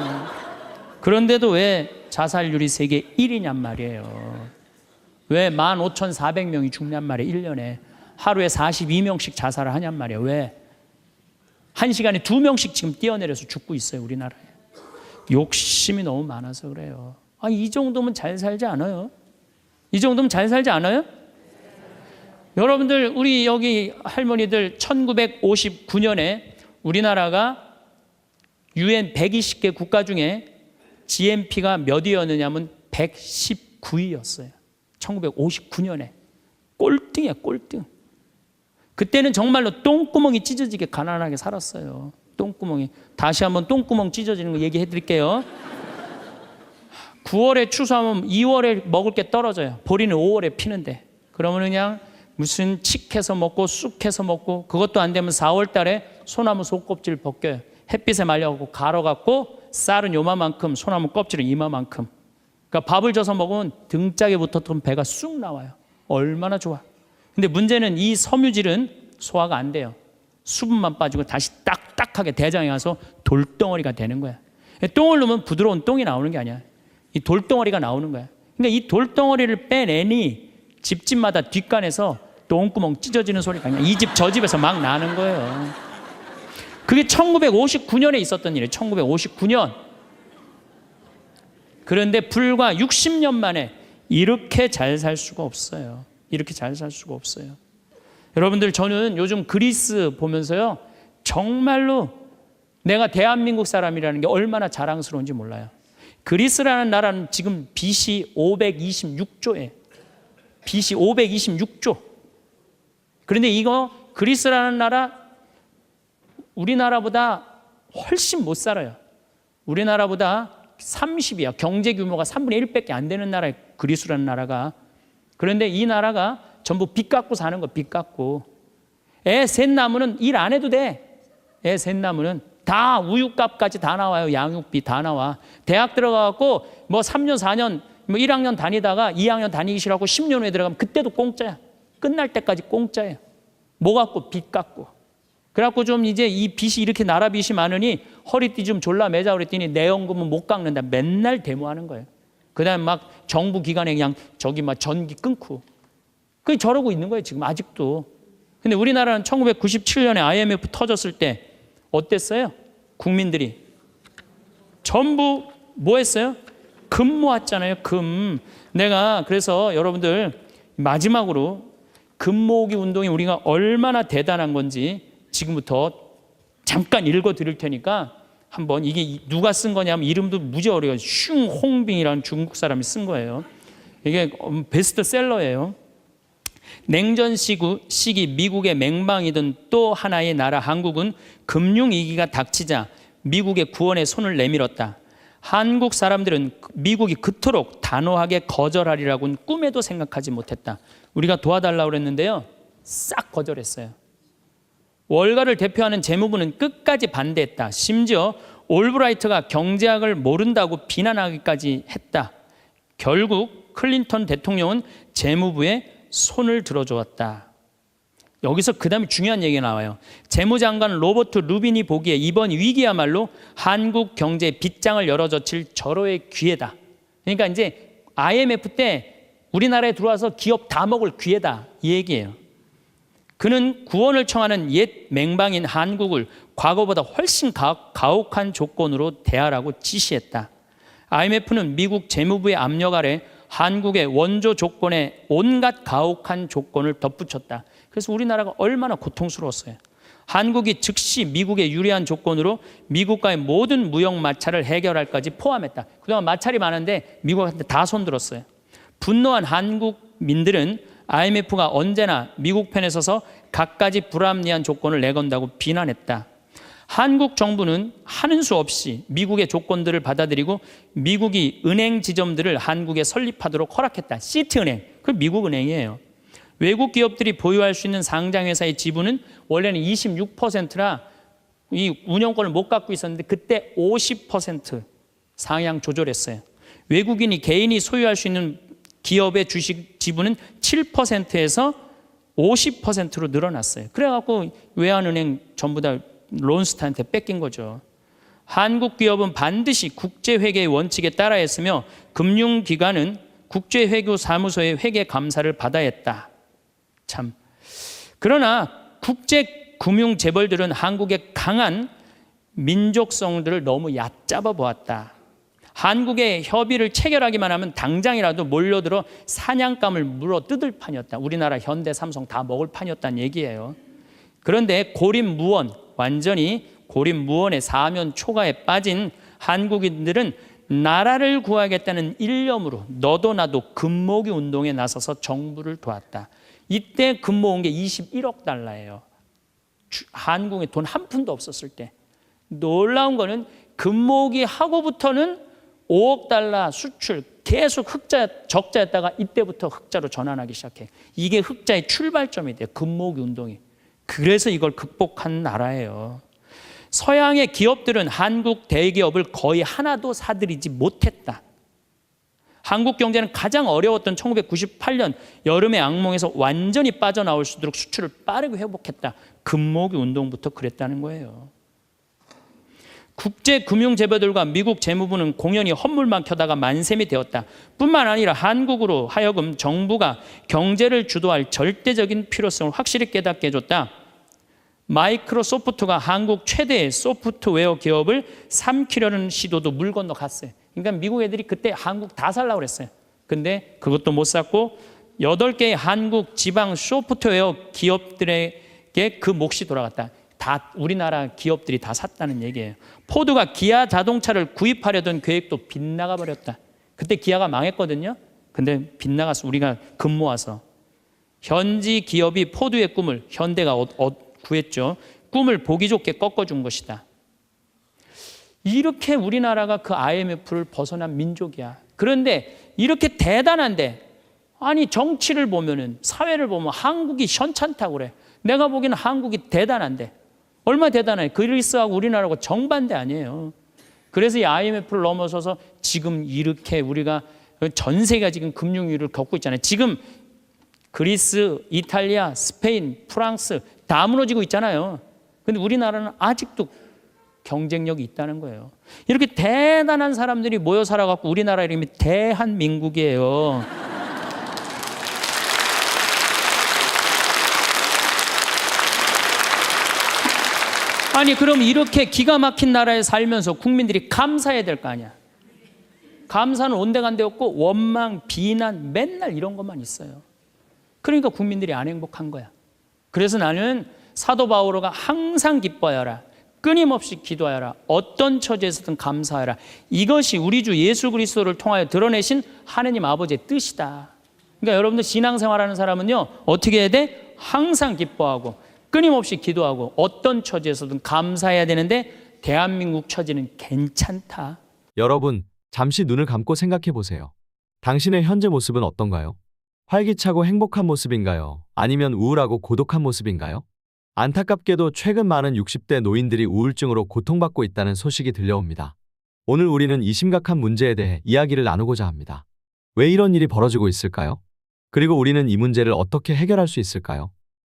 그런데도 왜 자살률이 세계 1위냔 말이에요. 왜 15,400명이 죽냔 말이에요. 1년에 하루에 42명씩 자살을 하냔 말이에요. 왜? 1시간에 2명씩 지금 뛰어내려서 죽고 있어요. 우리나라에. 욕심이 너무 많아서 그래요. 이 정도면 잘 살지 않아요? 이 정도면 잘 살지 않아요? 여러분들 우리 여기 할머니들 1959년에 우리나라가 UN 120개 국가 중에 GNP가 몇 위였느냐면 119위였어요. 1959년에. 꼴등이야, 꼴등. 그때는 정말로 똥구멍이 찢어지게 가난하게 살았어요. 똥구멍이. 다시 한번 똥구멍 찢어지는 거 얘기해 드릴게요. 9월에 추수하면 2월에 먹을 게 떨어져요. 보리는 5월에 피는데. 그러면 그냥 무슨 칡해서 먹고 쑥해서 먹고, 그것도 안 되면 4월 달에 소나무 속껍질 벗겨요. 햇빛에 말려갖고 갈아갖고 쌀은 요만큼, 소나무 껍질은 이만큼. 그러니까 밥을 져서 먹으면 등짝에 붙었던 배가 쑥 나와요. 얼마나 좋아. 근데 문제는 이 섬유질은 소화가 안 돼요. 수분만 빠지고 다시 딱딱하게 대장에 가서 돌덩어리가 되는 거야. 똥을 넣으면 부드러운 똥이 나오는 게 아니야. 이 돌덩어리가 나오는 거야. 그러니까 이 돌덩어리를 빼내니 집집마다 뒷간에서 똥구멍 찢어지는 소리가 그냥 이 집 저 집에서 막 나는 거예요. 그게 1959년에 있었던 일이에요. 1959년. 그런데 불과 60년 만에 이렇게 잘 살 수가 없어요. 이렇게 잘 살 수가 없어요. 여러분들, 저는 요즘 그리스 보면서요, 정말로 내가 대한민국 사람이라는 게 얼마나 자랑스러운지 몰라요. 그리스라는 나라는 지금 BC 526조에 BC 526조. 그런데 이거 그리스라는 나라 우리나라보다 훨씬 못 살아요. 우리나라보다 30이야. 경제 규모가 3분의 1밖에 안 되는 나라예요. 그리스라는 나라가. 그런데 이 나라가 전부 빚 갖고 사는 거, 빚 갖고. 애 셋 낳으면 일 안 해도 돼. 애 셋 낳으면 다 우유값까지 다 나와요. 양육비 다 나와. 대학 들어가갖고 뭐 3년, 4년, 뭐 1학년 다니다가 2학년 다니기 싫어하고 10년 후에 들어가면 그때도 공짜야. 끝날 때까지 공짜예요. 뭐 갖고? 빚 갖고. 그래갖고 좀 이제 이 빚이 이렇게 나라 빚이 많으니 허리띠 좀 졸라 매자 그랬더니 내 연금은 못 깎는다. 맨날 데모하는 거예요. 그 다음에 막 정부 기관에 그냥 저기 막 전기 끊고. 그게 저러고 있는 거예요. 지금 아직도. 근데 우리나라는 1997년에 IMF 터졌을 때 어땠어요? 국민들이 전부 뭐 했어요? 금 모았잖아요. 금. 내가 그래서 여러분들 마지막으로 금 모으기 운동이 우리가 얼마나 대단한 건지 지금부터 잠깐 읽어 드릴 테니까 한번 이게 누가 쓴 거냐면 이름도 무지 어려워요. 슝홍빙이라는 중국 사람이 쓴 거예요. 이게 베스트셀러예요. 냉전 시기 미국의 맹방이던 또 하나의 나라 한국은 금융위기가 닥치자 미국의 구원에 손을 내밀었다. 한국 사람들은 미국이 그토록 단호하게 거절하리라고는 꿈에도 생각하지 못했다. 우리가 도와달라고 그랬는데요. 싹 거절했어요. 월가를 대표하는 재무부는 끝까지 반대했다. 심지어 올브라이트가 경제학을 모른다고 비난하기까지 했다. 결국 클린턴 대통령은 재무부에 손을 들어주었다. 여기서 그 다음에 중요한 얘기가 나와요. 재무장관 로버트 루빈이 보기에 이번 위기야말로 한국 경제의 빗장을 열어젖힐 절호의 기회다. 그러니까 이제 IMF 때 우리나라에 들어와서 기업 다 먹을 기회다. 이 얘기예요. 그는 구원을 청하는 옛 맹방인 한국을 과거보다 훨씬 가혹한 조건으로 대하라고 지시했다. IMF는 미국 재무부의 압력 아래 한국의 원조 조건에 온갖 가혹한 조건을 덧붙였다. 그래서 우리나라가 얼마나 고통스러웠어요. 한국이 즉시 미국의 유리한 조건으로 미국과의 모든 무역 마찰을 해결할까지 포함했다. 그동안 마찰이 많은데 미국한테 다 손들었어요. 분노한 한국민들은 IMF가 언제나 미국 편에 서서 갖가지 불합리한 조건을 내건다고 비난했다. 한국 정부는 하는 수 없이 미국의 조건들을 받아들이고 미국이 은행 지점들을 한국에 설립하도록 허락했다. 시티은행, 그 미국 은행이에요. 외국 기업들이 보유할 수 있는 상장회사의 지분은 원래는 26%라 이 운영권을 못 갖고 있었는데 그때 50% 상향 조절했어요. 외국인이 개인이 소유할 수 있는 기업의 주식 지분은 7%에서 50%로 늘어났어요. 그래갖고 외환은행 전부 다 론스타한테 뺏긴 거죠. 한국 기업은 반드시 국제회계의 원칙에 따라 했으며 금융기관은 국제회계사무소의 회계 감사를 받아야 했다. 참. 그러나 국제금융재벌들은 한국의 강한 민족성들을 너무 얕잡아 보았다. 한국의 협의를 체결하기만 하면 당장이라도 몰려들어 사냥감을 물어 뜯을 판이었다. 우리나라 현대, 삼성 다 먹을 판이었다는 얘기예요. 그런데 고립무원, 완전히 고립무원의 사면 초가에 빠진 한국인들은 나라를 구하겠다는 일념으로 너도 나도 금모기 운동에 나서서 정부를 도왔다. 이때 금모은 게 21억 달러예요. 한국에 돈 한 푼도 없었을 때. 놀라운 거는 금모기 하고부터는 5억 달러 수출 계속 적자였다가 이때부터 흑자로 전환하기 시작해. 이게 흑자의 출발점이 돼요. 금모기 운동이. 그래서 이걸 극복한 나라예요. 서양의 기업들은 한국 대기업을 거의 하나도 사들이지 못했다. 한국 경제는 가장 어려웠던 1998년 여름의 악몽에서 완전히 빠져나올 수 있도록 수출을 빠르게 회복했다. 금모기 운동부터 그랬다는 거예요. 국제금융재벌들과 미국 재무부는 공연히 헛물만 켜다가 만셈이 되었다. 뿐만 아니라 한국으로 하여금 정부가 경제를 주도할 절대적인 필요성을 확실히 깨닫게 해줬다. 마이크로소프트가 한국 최대의 소프트웨어 기업을 삼키려는 시도도 물 건너 갔어요. 그러니까 미국 애들이 그때 한국 다 살라고 그랬어요. 근데 그것도 못 샀고 8개의 한국 지방 소프트웨어 기업들에게 그 몫이 돌아갔다. 다 우리나라 기업들이 다 샀다는 얘기예요. 포드가 기아 자동차를 구입하려던 계획도 빗나가 버렸다. 그때 기아가 망했거든요. 근데 빗나가서 우리가 금 모아서 현지 기업이 포드의 꿈을 현대가 구했죠. 꿈을 보기 좋게 꺾어준 것이다. 이렇게 우리나라가 그 IMF를 벗어난 민족이야. 그런데 이렇게 대단한데 아니 정치를 보면은 사회를 보면 한국이 현찮다고 그래. 내가 보기에는 한국이 대단한데 얼마나 대단해요. 그리스하고 우리나라하고 정반대 아니에요. 그래서 이 IMF를 넘어서서 지금 이렇게 우리가 전 세계가 지금 금융위기를 겪고 있잖아요. 지금 그리스, 이탈리아, 스페인, 프랑스 다 무너지고 있잖아요. 근데 우리나라는 아직도 경쟁력이 있다는 거예요. 이렇게 대단한 사람들이 모여 살아갖고 우리나라 이름이 대한민국이에요. 아니 그럼 이렇게 기가 막힌 나라에 살면서 국민들이 감사해야 될 거 아니야. 감사는 온데간데 없고 원망, 비난 맨날 이런 것만 있어요. 그러니까 국민들이 안 행복한 거야. 그래서 나는 사도 바오로가 항상 기뻐하여라, 끊임없이 기도하여라, 어떤 처지에서든 감사하여라. 이것이 우리 주 예수 그리스도를 통하여 드러내신 하느님 아버지의 뜻이다. 그러니까 여러분들 신앙생활하는 사람은요 어떻게 해야 돼? 항상 기뻐하고 끊임없이 기도하고 어떤 처지에서든 감사해야 되는데 대한민국 처지는 괜찮다. 여러분, 잠시 눈을 감고 생각해 보세요. 당신의 현재 모습은 어떤가요? 활기차고 행복한 모습인가요? 아니면 우울하고 고독한 모습인가요? 안타깝게도 최근 많은 60대 노인들이 우울증으로 고통받고 있다는 소식이 들려옵니다. 오늘 우리는 이 심각한 문제에 대해 이야기를 나누고자 합니다. 왜 이런 일이 벌어지고 있을까요? 그리고 우리는 이 문제를 어떻게 해결할 수 있을까요?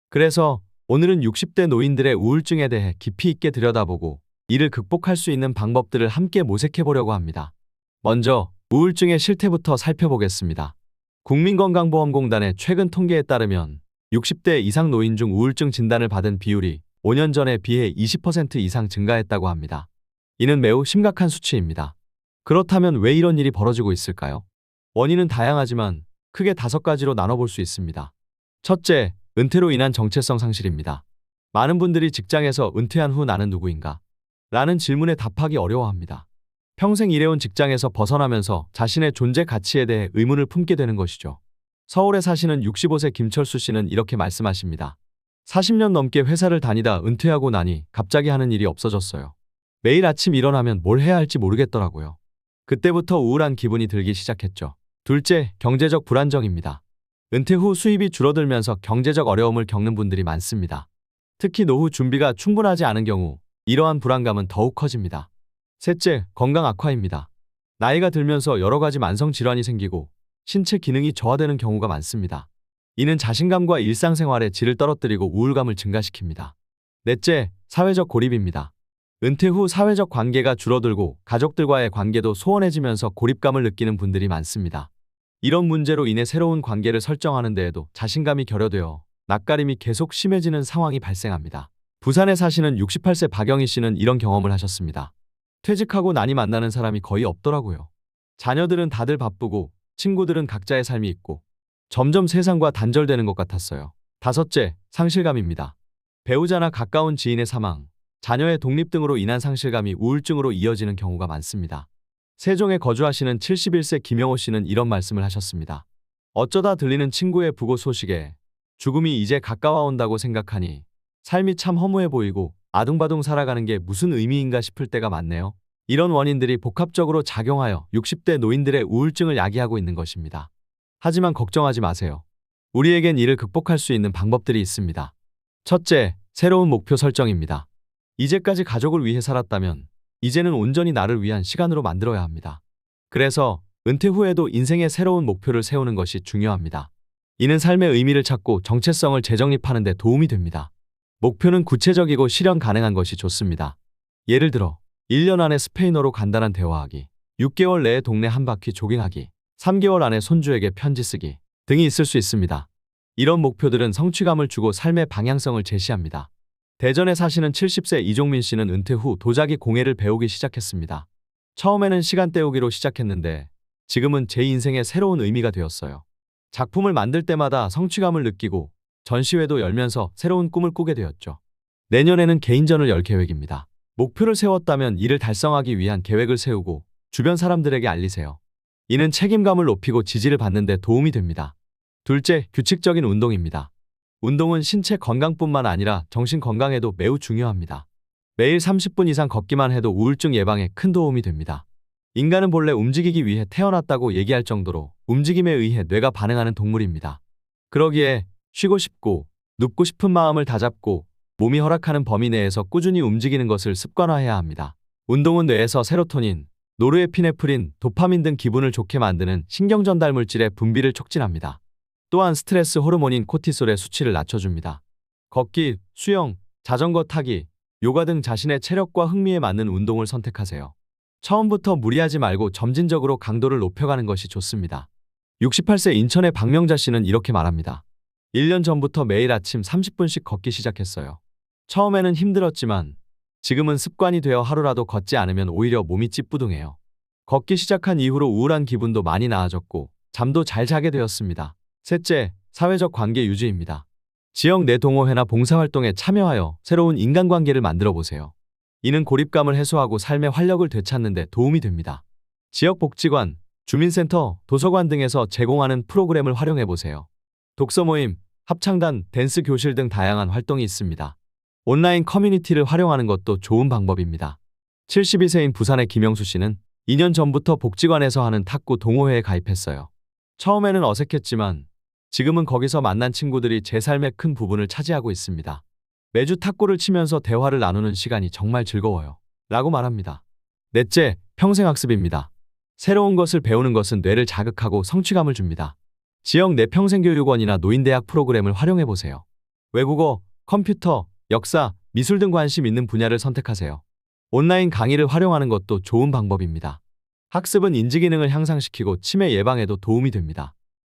그래서 오늘은 60대 노인들의 우울증에 대해 깊이 있게 들여다보고 이를 극복할 수 있는 방법들을 함께 모색해 보려고 합니다. 먼저 우울증의 실태부터 살펴보겠습니다. 국민건강보험공단의 최근 통계에 따르면 60대 이상 노인 중 우울증 진단을 받은 비율이 5년 전에 비해 20% 이상 증가했다고 합니다. 이는 매우 심각한 수치입니다. 그렇다면 왜 이런 일이 벌어지고 있을까요? 원인은 다양하지만 크게 5가지로 나눠볼 수 있습니다. 첫째, 은퇴로 인한 정체성 상실입니다. 많은 분들이 직장에서 은퇴한 후 나는 누구인가? 라는 질문에 답하기 어려워합니다. 평생 일해온 직장에서 벗어나면서 자신의 존재 가치에 대해 의문을 품게 되는 것이죠. 서울에 사시는 65세 김철수 씨는 이렇게 말씀하십니다. 40년 넘게 회사를 다니다 은퇴하고 나니 갑자기 하는 일이 없어졌어요. 매일 아침 일어나면 뭘 해야 할지 모르겠더라고요. 그때부터 우울한 기분이 들기 시작했죠. 둘째, 경제적 불안정입니다. 은퇴 후 수입이 줄어들면서 경제적 어려움을 겪는 분들이 많습니다. 특히 노후 준비가 충분하지 않은 경우 이러한 불안감은 더욱 커집니다. 셋째, 건강 악화입니다. 나이가 들면서 여러 가지 만성 질환이 생기고 신체 기능이 저하되는 경우가 많습니다. 이는 자신감과 일상생활의 질을 떨어뜨리고 우울감을 증가시킵니다. 넷째, 사회적 고립입니다. 은퇴 후 사회적 관계가 줄어들고 가족들과의 관계도 소원해지면서 고립감을 느끼는 분들이 많습니다. 이런 문제로 인해 새로운 관계를 설정하는 데에도 자신감이 결여되어 낯가림이 계속 심해지는 상황이 발생합니다. 부산에 사시는 68세 박영희 씨는 이런 경험을 하셨습니다. 퇴직하고 나니 만나는 사람이 거의 없더라고요. 자녀들은 다들 바쁘고 친구들은 각자의 삶이 있고 점점 세상과 단절되는 것 같았어요. 다섯째, 상실감입니다. 배우자나 가까운 지인의 사망, 자녀의 독립 등으로 인한 상실감이 우울증으로 이어지는 경우가 많습니다. 세종에 거주하시는 71세 김영호 씨는 이런 말씀을 하셨습니다. 어쩌다 들리는 친구의 부고 소식에 죽음이 이제 가까워온다고 생각하니 삶이 참 허무해 보이고 아둥바둥 살아가는 게 무슨 의미인가 싶을 때가 많네요. 이런 원인들이 복합적으로 작용하여 60대 노인들의 우울증을 야기하고 있는 것입니다. 하지만 걱정하지 마세요. 우리에겐 이를 극복할 수 있는 방법들이 있습니다. 첫째, 새로운 목표 설정입니다. 이제까지 가족을 위해 살았다면 이제는 온전히 나를 위한 시간으로 만들어야 합니다. 그래서 은퇴 후에도 인생의 새로운 목표를 세우는 것이 중요합니다. 이는 삶의 의미를 찾고 정체성을 재정립하는 데 도움이 됩니다. 목표는 구체적이고 실현 가능한 것이 좋습니다. 예를 들어 1년 안에 스페인어로 간단한 대화하기, 6개월 내에 동네 한 바퀴 조깅하기, 3개월 안에 손주에게 편지 쓰기 등이 있을 수 있습니다. 이런 목표들은 성취감을 주고 삶의 방향성을 제시합니다. 대전에 사시는 70세 이종민 씨는 은퇴 후 도자기 공예를 배우기 시작했습니다. 처음에는 시간 때우기로 시작했는데 지금은 제 인생의 새로운 의미가 되었어요. 작품을 만들 때마다 성취감을 느끼고 전시회도 열면서 새로운 꿈을 꾸게 되었죠. 내년에는 개인전을 열 계획입니다. 목표를 세웠다면 이를 달성하기 위한 계획을 세우고 주변 사람들에게 알리세요. 이는 책임감을 높이고 지지를 받는 데 도움이 됩니다. 둘째, 규칙적인 운동입니다. 운동은 신체 건강뿐만 아니라 정신 건강에도 매우 중요합니다. 매일 30분 이상 걷기만 해도 우울증 예방에 큰 도움이 됩니다. 인간은 본래 움직이기 위해 태어났다고 얘기할 정도로 움직임에 의해 뇌가 반응하는 동물입니다. 그러기에 쉬고 싶고 눕고 싶은 마음을 다잡고 몸이 허락하는 범위 내에서 꾸준히 움직이는 것을 습관화해야 합니다. 운동은 뇌에서 세로토닌, 노르에피네프린, 도파민 등 기분을 좋게 만드는 신경 전달 물질의 분비를 촉진합니다. 또한 스트레스 호르몬인 코티솔의 수치를 낮춰줍니다. 걷기, 수영, 자전거 타기, 요가 등 자신의 체력과 흥미에 맞는 운동을 선택하세요. 처음부터 무리하지 말고 점진적으로 강도를 높여가는 것이 좋습니다. 68세 인천의 박명자 씨는 이렇게 말합니다. 1년 전부터 매일 아침 30분씩 걷기 시작했어요. 처음에는 힘들었지만 지금은 습관이 되어 하루라도 걷지 않으면 오히려 몸이 찌뿌둥해요. 걷기 시작한 이후로 우울한 기분도 많이 나아졌고 잠도 잘 자게 되었습니다. 셋째, 사회적 관계 유지입니다. 지역 내 동호회나 봉사활동에 참여하여 새로운 인간관계를 만들어 보세요. 이는 고립감을 해소하고 삶의 활력을 되찾는 데 도움이 됩니다. 지역 복지관, 주민센터, 도서관 등에서 제공하는 프로그램을 활용해 보세요. 독서 모임, 합창단, 댄스 교실 등 다양한 활동이 있습니다. 온라인 커뮤니티를 활용하는 것도 좋은 방법입니다. 72세인 부산의 김영수 씨는 2년 전부터 복지관에서 하는 탁구 동호회에 가입했어요. 처음에는 어색했지만 지금은 거기서 만난 친구들이 제 삶의 큰 부분을 차지하고 있습니다. 매주 탁구를 치면서 대화를 나누는 시간이 정말 즐거워요. 라고 말합니다. 넷째, 평생학습입니다. 새로운 것을 배우는 것은 뇌를 자극하고 성취감을 줍니다. 지역 내 평생교육원이나 노인대학 프로그램을 활용해보세요. 외국어, 컴퓨터, 역사, 미술 등 관심 있는 분야를 선택하세요. 온라인 강의를 활용하는 것도 좋은 방법입니다. 학습은 인지기능을 향상시키고 치매 예방에도 도움이 됩니다.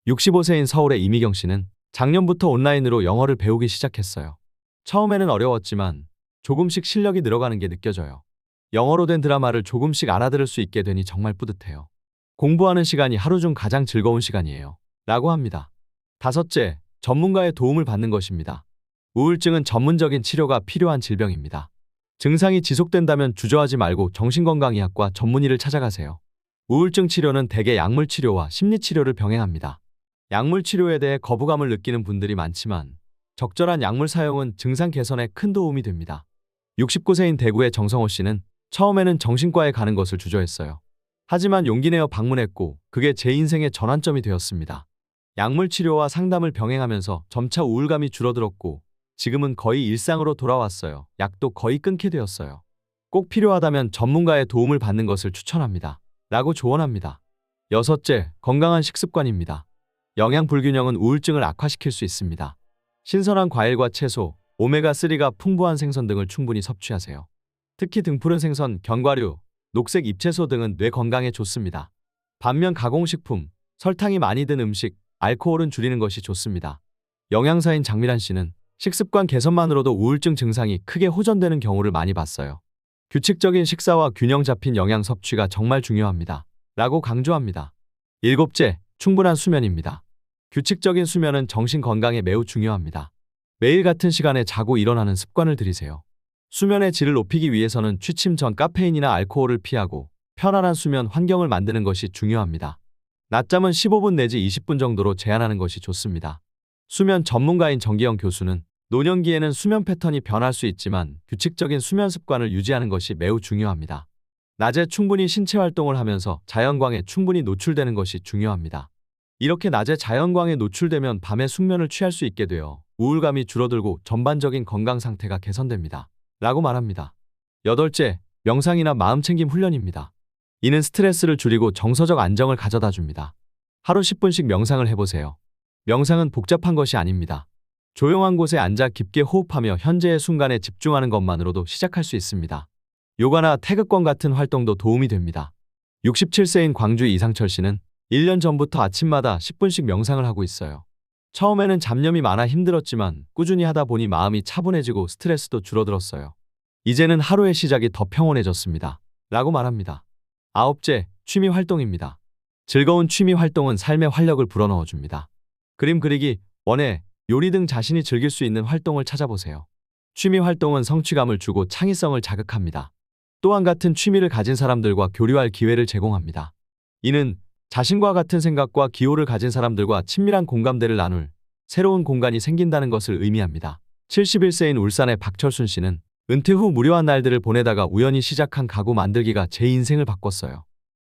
65세인 서울의 이미경 씨는 작년부터 온라인으로 영어를 배우기 시작했어요. 처음에는 어려웠지만 조금씩 실력이 늘어가는 게 느껴져요. 영어로 된 드라마를 조금씩 알아들을 수 있게 되니 정말 뿌듯해요. 공부하는 시간이 하루 중 가장 즐거운 시간이에요. 라고 합니다. 다섯째, 전문가의 도움을 받는 것입니다. 우울증은 전문적인 치료가 필요한 질병입니다. 증상이 지속된다면 주저하지 말고 정신건강의학과 전문의를 찾아가세요. 우울증 치료는 대개 약물 치료와 심리 치료를 병행합니다. 약물 치료에 대해 거부감을 느끼는 분들이 많지만 적절한 약물 사용은 증상 개선에 큰 도움이 됩니다. 69세인 대구의 정성호 씨는 처음에는 정신과에 가는 것을 주저했어요. 하지만 용기 내어 방문했고 그게 제 인생의 전환점이 되었습니다. 약물 치료와 상담을 병행하면서 점차 우울감이 줄어들었고 지금은 거의 일상으로 돌아왔어요. 약도 거의 끊게 되었어요. 꼭 필요하다면 전문가의 도움을 받는 것을 추천합니다. 라고 조언합니다. 여섯째, 건강한 식습관입니다. 영양 불균형은 우울증을 악화시킬 수 있습니다. 신선한 과일과 채소, 오메가3가 풍부한 생선 등을 충분히 섭취하세요. 특히 등푸른 생선, 견과류, 녹색 잎채소 등은 뇌 건강에 좋습니다. 반면 가공식품, 설탕이 많이 든 음식, 알코올은 줄이는 것이 좋습니다. 영양사인 장미란 씨는 식습관 개선만으로도 우울증 증상이 크게 호전되는 경우를 많이 봤어요. 규칙적인 식사와 균형 잡힌 영양 섭취가 정말 중요합니다. 라고 강조합니다. 일곱째, 충분한 수면입니다. 규칙적인 수면은 정신 건강에 매우 중요합니다. 매일 같은 시간에 자고 일어나는 습관을 들이세요. 수면의 질을 높이기 위해서는 취침 전 카페인이나 알코올을 피하고 편안한 수면 환경을 만드는 것이 중요합니다. 낮잠은 15분 내지 20분 정도로 제한하는 것이 좋습니다. 수면 전문가인 정기영 교수는 노년기에는 수면 패턴이 변할 수 있지만 규칙적인 수면 습관을 유지하는 것이 매우 중요합니다. 낮에 충분히 신체 활동을 하면서 자연광에 충분히 노출되는 것이 중요합니다. 이렇게 낮에 자연광에 노출되면 밤에 숙면을 취할 수 있게 되어 우울감이 줄어들고 전반적인 건강 상태가 개선됩니다. 라고 말합니다. 여덟째, 명상이나 마음챙김 훈련입니다. 이는 스트레스를 줄이고 정서적 안정을 가져다 줍니다. 하루 10분씩 명상을 해보세요. 명상은 복잡한 것이 아닙니다. 조용한 곳에 앉아 깊게 호흡하며 현재의 순간에 집중하는 것만으로도 시작할 수 있습니다. 요가나 태극권 같은 활동도 도움이 됩니다. 67세인 광주의 이상철 씨는 1년 전부터 아침마다 10분씩 명상을 하고 있어요. 처음에는 잡념이 많아 힘들었지만 꾸준히 하다 보니 마음이 차분해지고 스트레스도 줄어들었어요. 이제는 하루의 시작이 더 평온해졌습니다. 라고 말합니다. 아홉째, 취미 활동입니다. 즐거운 취미 활동은 삶의 활력을 불어넣어줍니다. 그림 그리기, 원예, 요리 등 자신이 즐길 수 있는 활동을 찾아보세요. 취미 활동은 성취감을 주고 창의성을 자극합니다. 또한 같은 취미를 가진 사람들과 교류할 기회를 제공합니다. 이는 자신과 같은 생각과 기호를 가진 사람들과 친밀한 공감대를 나눌 새로운 공간이 생긴다는 것을 의미합니다. 71세인 울산의 박철순 씨는 은퇴 후 무료한 날들을 보내다가 우연히 시작한 가구 만들기가 제 인생을 바꿨어요.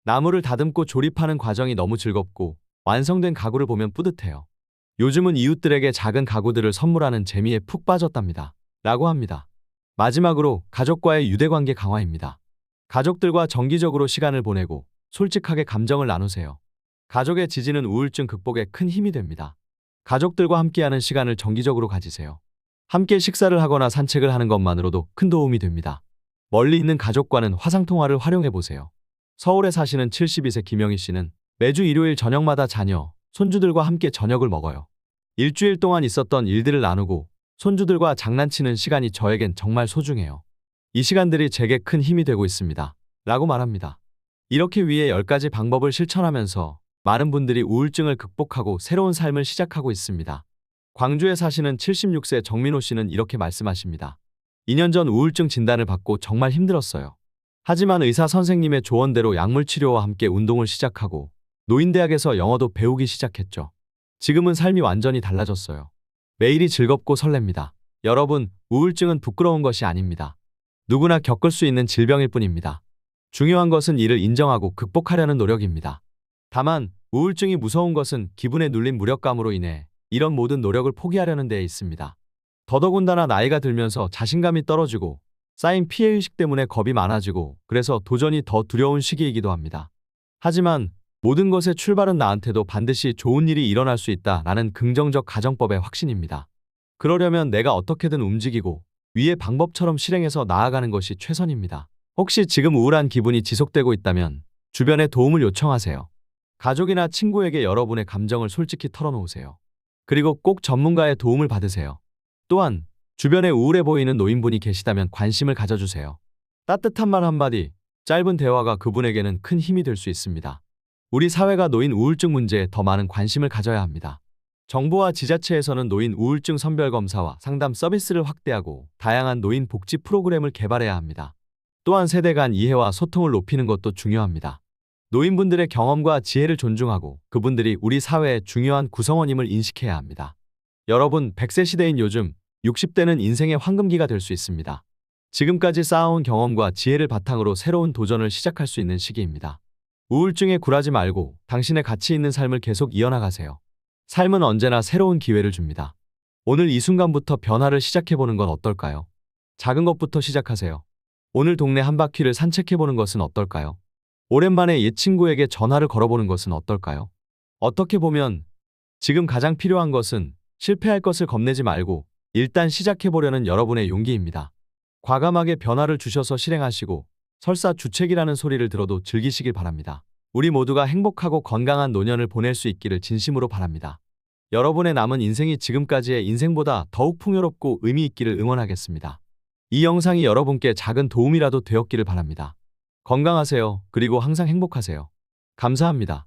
나무를 다듬고 조립하는 과정이 너무 즐겁고 완성된 가구를 보면 뿌듯해요. 요즘은 이웃들에게 작은 가구들을 선물하는 재미에 푹 빠졌답니다. 라고 합니다. 마지막으로 가족과의 유대관계 강화입니다. 가족들과 정기적으로 시간을 보내고 솔직하게 감정을 나누세요. 가족의 지지는 우울증 극복에 큰 힘이 됩니다. 가족들과 함께하는 시간을 정기적으로 가지세요. 함께 식사를 하거나 산책을 하는 것만으로도 큰 도움이 됩니다. 멀리 있는 가족과는 화상통화를 활용해 보세요. 서울에 사시는 72세 김영희 씨는 매주 일요일 저녁마다 자녀, 손주들과 함께 저녁을 먹어요. 일주일 동안 있었던 일들을 나누고 손주들과 장난치는 시간이 저에겐 정말 소중해요. 이 시간들이 제게 큰 힘이 되고 있습니다. 라고 말합니다. 이렇게 위에 10가지 방법을 실천하면서 많은 분들이 우울증을 극복하고 새로운 삶을 시작하고 있습니다. 광주에 사시는 76세 정민호 씨는 이렇게 말씀하십니다. 2년 전 우울증 진단을 받고 정말 힘들었어요. 하지만 의사 선생님의 조언대로 약물 치료와 함께 운동을 시작하고 노인대학에서 영어도 배우기 시작했죠. 지금은 삶이 완전히 달라졌어요. 매일이 즐겁고 설렙니다. 여러분, 우울증은 부끄러운 것이 아닙니다. 누구나 겪을 수 있는 질병일 뿐입니다. 중요한 것은 이를 인정하고 극복하려는 노력입니다. 다만 우울증이 무서운 것은 기분에 눌린 무력감으로 인해 이런 모든 노력을 포기하려는 데에 있습니다. 더더군다나 나이가 들면서 자신감이 떨어지고 쌓인 피해의식 때문에 겁이 많아지고 그래서 도전이 더 두려운 시기이기도 합니다. 하지만 모든 것의 출발은 나한테도 반드시 좋은 일이 일어날 수 있다라는 긍정적 가정법의 확신입니다. 그러려면 내가 어떻게든 움직이고 위의 방법처럼 실행해서 나아가는 것이 최선입니다. 혹시 지금 우울한 기분이 지속되고 있다면 주변에 도움을 요청하세요. 가족이나 친구에게 여러분의 감정을 솔직히 털어놓으세요. 그리고 꼭 전문가의 도움을 받으세요. 또한 주변에 우울해 보이는 노인분이 계시다면 관심을 가져주세요. 따뜻한 말 한마디, 짧은 대화가 그분에게는 큰 힘이 될 수 있습니다. 우리 사회가 노인 우울증 문제에 더 많은 관심을 가져야 합니다. 정부와 지자체에서는 노인 우울증 선별검사와 상담 서비스를 확대하고 다양한 노인 복지 프로그램을 개발해야 합니다. 또한 세대 간 이해와 소통을 높이는 것도 중요합니다. 노인분들의 경험과 지혜를 존중하고 그분들이 우리 사회의 중요한 구성원임을 인식해야 합니다. 여러분, 100세 시대인 요즘 60대는 인생의 황금기가 될 수 있습니다. 지금까지 쌓아온 경험과 지혜를 바탕으로 새로운 도전을 시작할 수 있는 시기입니다. 우울증에 굴하지 말고 당신의 가치 있는 삶을 계속 이어나가세요. 삶은 언제나 새로운 기회를 줍니다. 오늘 이 순간부터 변화를 시작해보는 건 어떨까요? 작은 것부터 시작하세요. 오늘 동네 한 바퀴를 산책해보는 것은 어떨까요? 오랜만에 옛 친구에게 전화를 걸어보는 것은 어떨까요? 어떻게 보면 지금 가장 필요한 것은 실패할 것을 겁내지 말고 일단 시작해보려는 여러분의 용기입니다. 과감하게 변화를 주셔서 실행하시고 설사 주책이라는 소리를 들어도 즐기시길 바랍니다. 우리 모두가 행복하고 건강한 노년을 보낼 수 있기를 진심으로 바랍니다. 여러분의 남은 인생이 지금까지의 인생보다 더욱 풍요롭고 의미 있기를 응원하겠습니다. 이 영상이 여러분께 작은 도움이라도 되었기를 바랍니다. 건강하세요. 그리고 항상 행복하세요. 감사합니다.